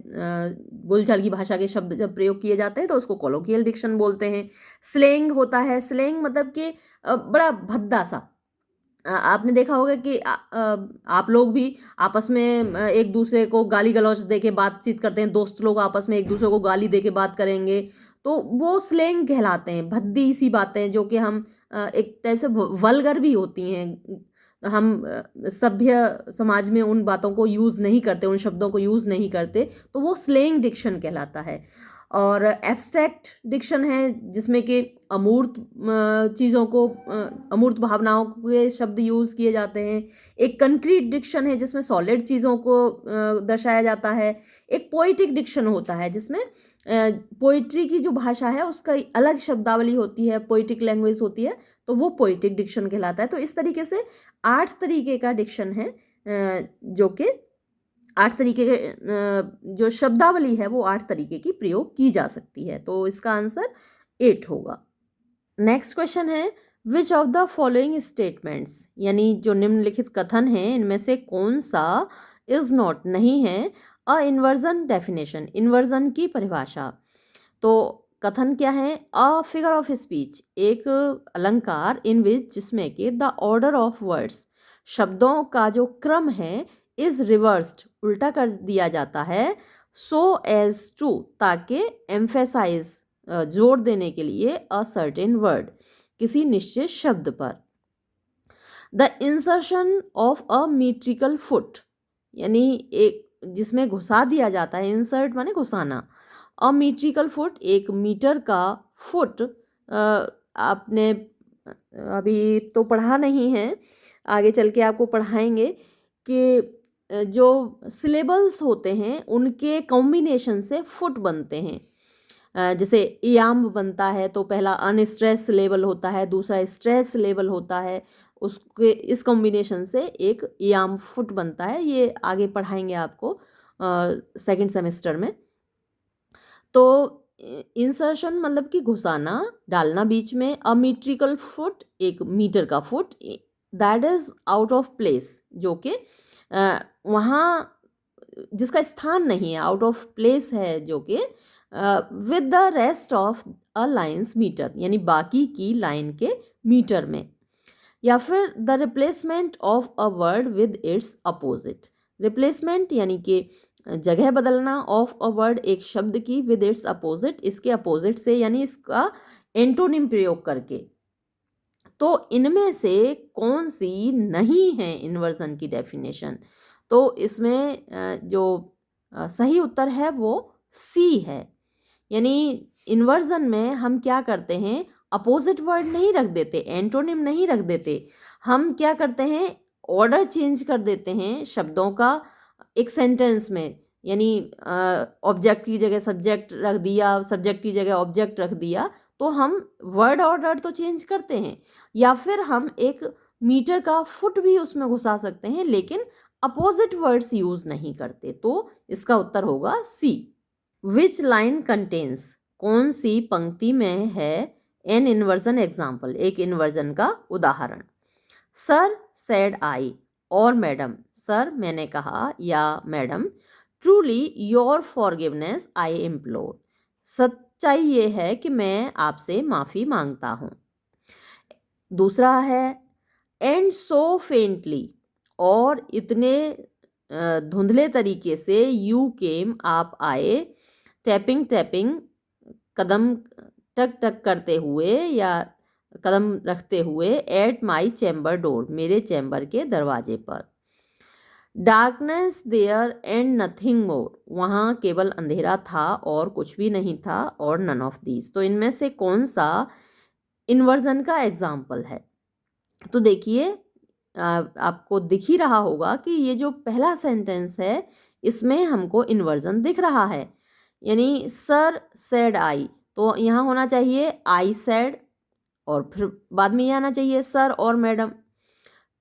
बोलचाल की भाषा के शब्द जब प्रयोग किए जाते हैं तो उसको कॉलोकियल डिक्शन बोलते हैं। स्लैंग होता है। स्लैंग मतलब कि बड़ा भद्दा सा। आपने देखा होगा कि आप लोग भी आपस में एक दूसरे को गाली गलौज दे के बातचीत करते हैं, दोस्त लोग आपस में एक दूसरे को गाली दे के बात करेंगे, तो वो स्लैंग कहलाते हैं, भद्दी सी बातें जो कि हम एक टाइप से वल्गर भी होती हैं। हम सभ्य समाज में उन बातों को यूज़ नहीं करते, उन शब्दों को यूज़ नहीं करते, तो वो स्लैंग डिक्शन कहलाता है। और एब्स्ट्रैक्ट डिक्शन है, जिसमें कि अमूर्त चीज़ों को, अमूर्त भावनाओं के शब्द यूज़ किए जाते हैं। एक कंक्रीट डिक्शन है जिसमें सॉलिड चीज़ों को दर्शाया जाता है। एक पोइटिक डिक्शन होता है जिसमें पोइट्री की जो भाषा है उसका अलग शब्दावली होती है, पोइटिक लैंग्वेज होती है, तो वो पोइटिक डिक्शन कहलाता है। तो इस तरीके से 8 तरीके का डिक्शन है, जो कि 8 तरीके के जो शब्दावली है वो 8 तरीके की प्रयोग की जा सकती है। तो इसका आंसर 8 होगा। नेक्स्ट क्वेश्चन है, which of the following statements, यानी जो निम्नलिखित कथन है इनमें से कौन सा इज नॉट नहीं है अ इन्वर्जन डेफिनेशन, इन्वर्जन की परिभाषा। तो कथन क्या है, अ फिगर ऑफ स्पीच, एक अलंकार इन विच, जिसमें कि द ऑर्डर ऑफ वर्ड्स, शब्दों का जो क्रम है, इज रिवर्स्ड, उल्टा कर दिया जाता है, सो एज टू, ताकि एम्फेसाइज, जोर देने के लिए, अ सर्टेन वर्ड, किसी निश्चित शब्द पर। The insertion of a metrical foot, यानी एक जिसमें घुसा दिया जाता है, इंसर्ट माने घुसाना, अ मीट्रिकल फुट, एक मीटर का, फुट आपने अभी तो पढ़ा नहीं है, आगे चल के आपको पढ़ाएंगे कि जो सिलेबल्स होते हैं उनके कॉम्बिनेशन से फुट बनते हैं। जैसे याम बनता है तो पहला अनस्ट्रेस सिलेबल होता है, दूसरा स्ट्रेस सिलेबल होता है, उसके इस कॉम्बिनेशन से एक याम फुट बनता है। ये आगे पढ़ाएंगे आपको सेकंड सेमेस्टर में। तो इंसर्शन मतलब कि घुसाना, डालना बीच में, अ मीट्रिकल फुट, एक मीटर का foot, that is out of place, जो कि वहाँ जिसका स्थान नहीं है, आउट ऑफ प्लेस है, जो कि with the rest of a line's meter, यानी बाकी की लाइन के मीटर में। या फिर the replacement of a word with its opposite, replacement यानी कि जगह बदलना, ऑफ अ वर्ड, एक शब्द की, विद इट्स अपोजिट, इसके अपोजिट से, यानी इसका एंटोनिम प्रयोग करके। तो इनमें से कौन सी नहीं है इन्वर्जन की डेफिनेशन। तो इसमें जो सही उत्तर है वो सी है। यानी इन्वर्जन में हम क्या करते हैं, अपोजिट वर्ड नहीं रख देते, एंटोनिम नहीं रख देते, हम क्या करते हैं, ऑर्डर चेंज कर देते हैं शब्दों का एक सेंटेंस में। यानी ऑब्जेक्ट की जगह सब्जेक्ट रख दिया, सब्जेक्ट की जगह ऑब्जेक्ट रख दिया, तो हम वर्ड ऑर्डर तो चेंज करते हैं। या फिर हम एक मीटर का फुट भी उसमें घुसा सकते हैं, लेकिन अपोजिट वर्ड्स यूज नहीं करते। तो इसका उत्तर होगा सी। विच लाइन कंटेन्स, कौन सी पंक्ति में है एन इन्वर्जन एग्जाम्पल, एक इन्वर्जन का उदाहरण। सर सेड आई, और मैडम, सर मैंने कहा, या madam, truly your forgiveness I implore, सच्चाई ये है कि मैं आपसे माफ़ी मांगता हूँ। दूसरा है एंड सो फेंटली, और इतने धुंधले तरीके से, यू केम, आप आए, टैपिंग टैपिंग, कदम टक टक करते हुए, या कदम रखते हुए एट माई चैम्बर डोर, मेरे चैम्बर के दरवाजे पर। Darkness there and nothing more, वहाँ केवल अंधेरा था और कुछ भी नहीं था, और नन ऑफ दीज। तो इनमें से कौन सा इन्वर्जन का एग्जाम्पल है? तो देखिए आपको दिख ही रहा होगा कि ये जो पहला सेंटेंस है इसमें हमको इन्वर्जन दिख रहा है, यानी सर सेड आई, तो यहाँ होना चाहिए आई सेड, और फिर बाद में ये आना चाहिए सर और मैडम।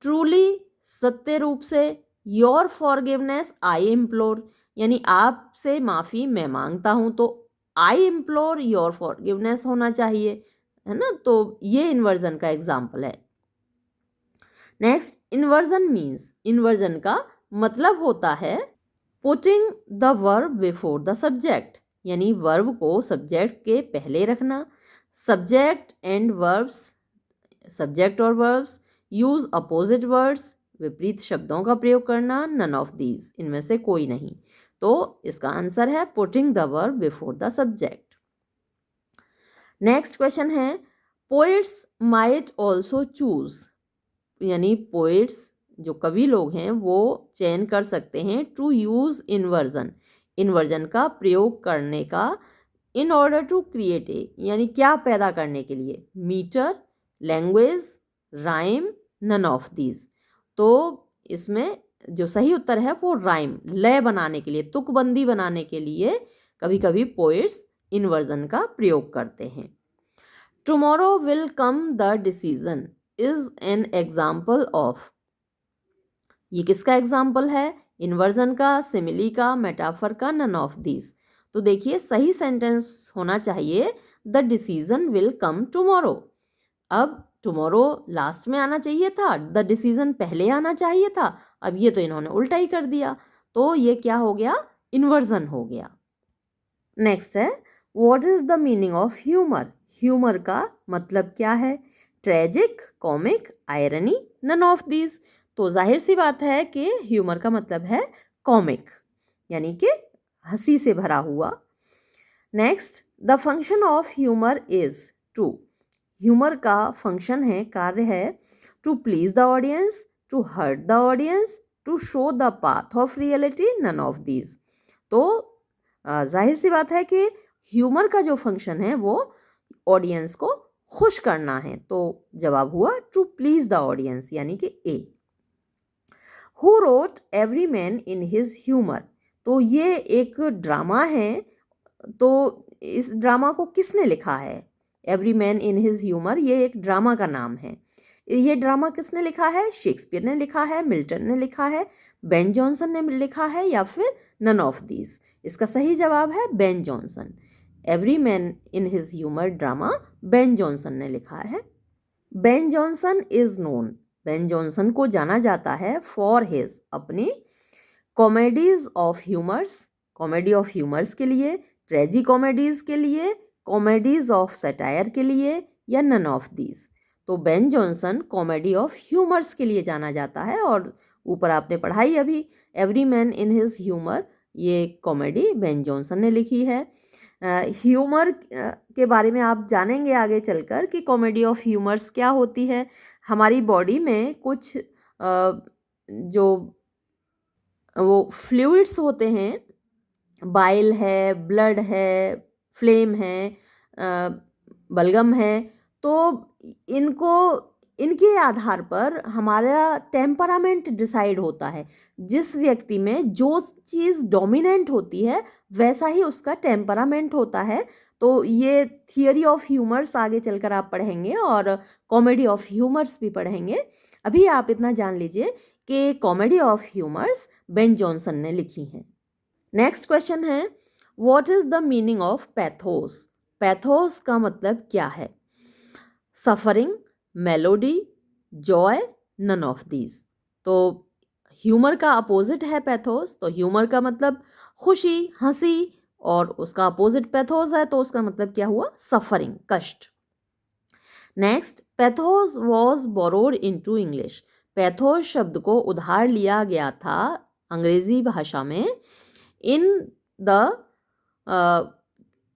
ट्रूली, सत्य रूप से, योर फॉरगिवनेस आई इम्प्लोर, यानी आपसे माफ़ी मैं मांगता हूँ, तो आई इम्प्लोर योर फॉरगिवनेस होना चाहिए, है ना। तो ये इन्वर्जन का एग्जाम्पल है। नेक्स्ट, इन्वर्जन मीन्स, इन्वर्जन का मतलब होता है putting the verb before the subject, यानी वर्ब को सब्जेक्ट के पहले रखना। सब्जेक्ट एंड वर्ब्स, सब्जेक्ट और वर्ब्स, यूज अपोजिट वर्ड्स, विपरीत शब्दों का प्रयोग करना, नन ऑफ दीज, इनमें से कोई नहीं। तो इसका आंसर है putting the verb before the subject. Next question है, पोइट्स माइट ऑल्सो चूज, यानी पोइट्स जो कवि लोग हैं वो चयन कर सकते हैं टू यूज इन्वर्जन, इन्वर्जन का प्रयोग करने का, in order to create a, यानी क्या पैदा करने के लिए, meter, language, rhyme, none of these. तो इसमें जो सही उत्तर है वो राइम, लय बनाने के लिए, तुकबंदी बनाने के लिए कभी कभी पोइट्स इन्वर्जन का प्रयोग करते हैं। Tomorrow will come the decision is an example of, ये किसका एग्जाम्पल है? इन्वर्जन का, सिमिली का, मेटाफर का, नन ऑफ दीज। तो देखिए सही सेंटेंस होना चाहिए the decision will come tomorrow. अब टुमारो लास्ट में आना चाहिए था, द डिसीजन पहले आना चाहिए था, अब ये तो इन्होंने उल्टा ही कर दिया, तो ये क्या हो गया? इन्वर्जन हो गया। नेक्स्ट है, what is the meaning of humour, humour का मतलब क्या है? Tragic, comic, irony, none of these. तो जाहिर सी बात है कि ह्यूमर का मतलब है कॉमिक, यानी कि हंसी से भरा हुआ। Next, the function of humour is to, humour का फंक्शन है, कार्य है, to please the audience, to hurt the audience, to show the path of reality, none of these. तो जाहिर सी बात है कि ह्यूमर का जो फंक्शन है वो ऑडियंस को खुश करना है, तो जवाब हुआ टू प्लीज द ऑडियंस, यानी कि A. Who wrote every man in his humour, तो ये एक ड्रामा है, तो इस ड्रामा को किसने लिखा है? Every man in his humour, ये एक ड्रामा का नाम है। ये ड्रामा किसने लिखा है? शेक्सपियर ने लिखा है, मिल्टन ने लिखा है, बेन जॉनसन ने लिखा है, या फिर नन ऑफ दीज। इसका सही जवाब है Ben Jonson. Every man in his humour drama Ben Jonson ने लिखा है। Ben Jonson is known, Ben Jonson को जाना जाता है फॉर हिज, अपनी comedies of humours, comedy of humours के लिए, ट्रेजी कॉमेडीज के लिए, कॉमेडीज ऑफ सटायर के लिए, या नन ऑफ दीज। तो Ben Jonson comedy of humours के लिए जाना जाता है, और ऊपर आपने पढ़ाई अभी, every man in his humour, ये कॉमेडी बेन जॉनसन ने लिखी है। ह्यूमर के बारे में आप जानेंगे आगे चलकर कि कॉमेडी ऑफ ह्यूमर्स क्या होती है। हमारी बॉडी में कुछ जो वो फ्लूइड्स होते हैं, बाइल है, ब्लड है, फ्लेम है, बलगम है, तो इनको, इनके आधार पर हमारा टेम्परामेंट डिसाइड होता है। जिस व्यक्ति में जो चीज़ डोमिनेंट होती है वैसा ही उसका टेम्परामेंट होता है। तो ये थियरी ऑफ ह्यूमर्स आगे चलकर आप पढ़ेंगे, और कॉमेडी ऑफ ह्यूमर्स भी पढ़ेंगे। अभी आप इतना जान लीजिए कि comedy of humours Ben Jonson ने लिखी हैं। नेक्स्ट क्वेश्चन है, what is the meaning of pathos, pathos का मतलब क्या है? Suffering, melody, joy, none of these. तो ह्यूमर का अपोजिट है पैथोस, तो ह्यूमर का मतलब खुशी, हंसी, और उसका अपोजिट पैथोस है, तो उसका मतलब क्या हुआ? सफरिंग, कष्ट। Next, pathos was borrowed into English, pathos शब्द को उधार लिया गया था अंग्रेजी भाषा में इन द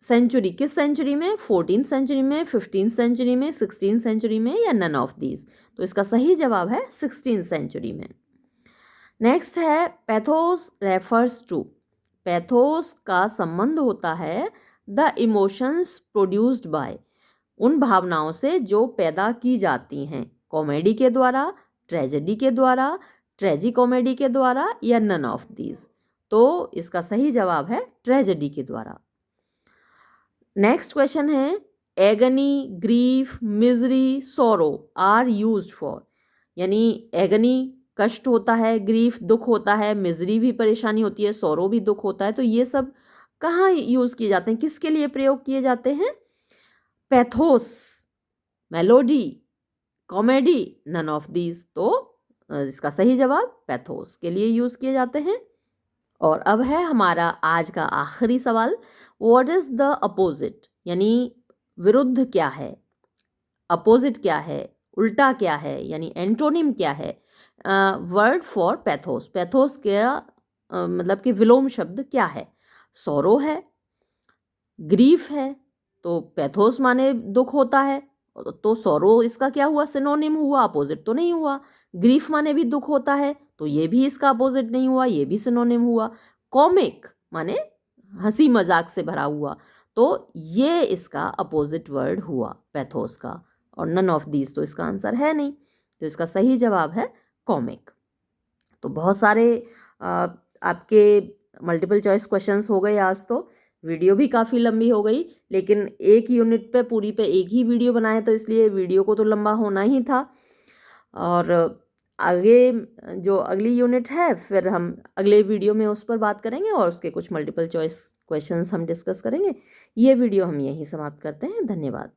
सेंचुरी, किस सेंचुरी में? 14th सेंचुरी में, 15th सेंचुरी में, 16th सेंचुरी में, या नन ऑफ दीज? तो इसका सही जवाब है 16th सेंचुरी में। नेक्स्ट है पैथोस रेफर्स टू। पैथोस का संबंध होता है द इमोशंस प्रोड्यूस्ड बाय, उन भावनाओं से जो पैदा की जाती हैं कॉमेडी के द्वारा, ट्रेजेडी के द्वारा, ट्रेजी कॉमेडी के द्वारा, या नन ऑफ दीज? तो इसका सही जवाब है ट्रेजेडी के द्वारा। नेक्स्ट क्वेश्चन है एगनी, ग्रीफ, मिजरी, सोरो आर यूज्ड फॉर। यानी एगनी कष्ट होता है, ग्रीफ दुख होता है, मिजरी भी परेशानी होती है, सोरो भी दुख होता है। तो ये सब कहाँ यूज़ किए जाते हैं, किसके लिए प्रयोग किए जाते हैं? Pathos, melody, comedy, none of these. तो इसका सही जवाब पैथोस के लिए यूज़ किए जाते हैं। और अब है हमारा आज का आखिरी सवाल, व्हाट इज़ द अपोजिट? यानी विरुद्ध क्या है, अपोजिट क्या है, उल्टा क्या है, यानी एंटोनिम क्या है वर्ड फॉर पैथोस? पैथोस का मतलब कि विलोम शब्द क्या है? सोरो है, ग्रीफ है, तो पैथोस माने दुख होता है, तो सोरो इसका क्या हुआ? सिनोनिम हुआ, अपोजिट तो नहीं हुआ। ग्रीफ माने भी दुख होता है, तो ये भी इसका अपोजिट नहीं हुआ, ये भी सिनोनिम हुआ। कॉमिक माने हंसी मजाक से भरा हुआ, तो ये इसका अपोजिट वर्ड हुआ पैथोस का। और नन ऑफ दीज तो इसका आंसर है नहीं, तो इसका सही जवाब है कॉमिक। तो बहुत सारे आपके मल्टीपल चॉइस क्वेश्चंस हो गए आज। तो वीडियो भी काफ़ी लंबी हो गई, लेकिन एक यूनिट पे पूरी पे एक ही वीडियो बनाए, तो इसलिए वीडियो को तो लंबा होना ही था। और आगे जो अगली यूनिट है फिर हम अगले वीडियो में उस पर बात करेंगे और उसके कुछ मल्टीपल चॉइस क्वेश्चंस हम डिस्कस करेंगे। ये वीडियो हम यहीं समाप्त करते हैं। धन्यवाद।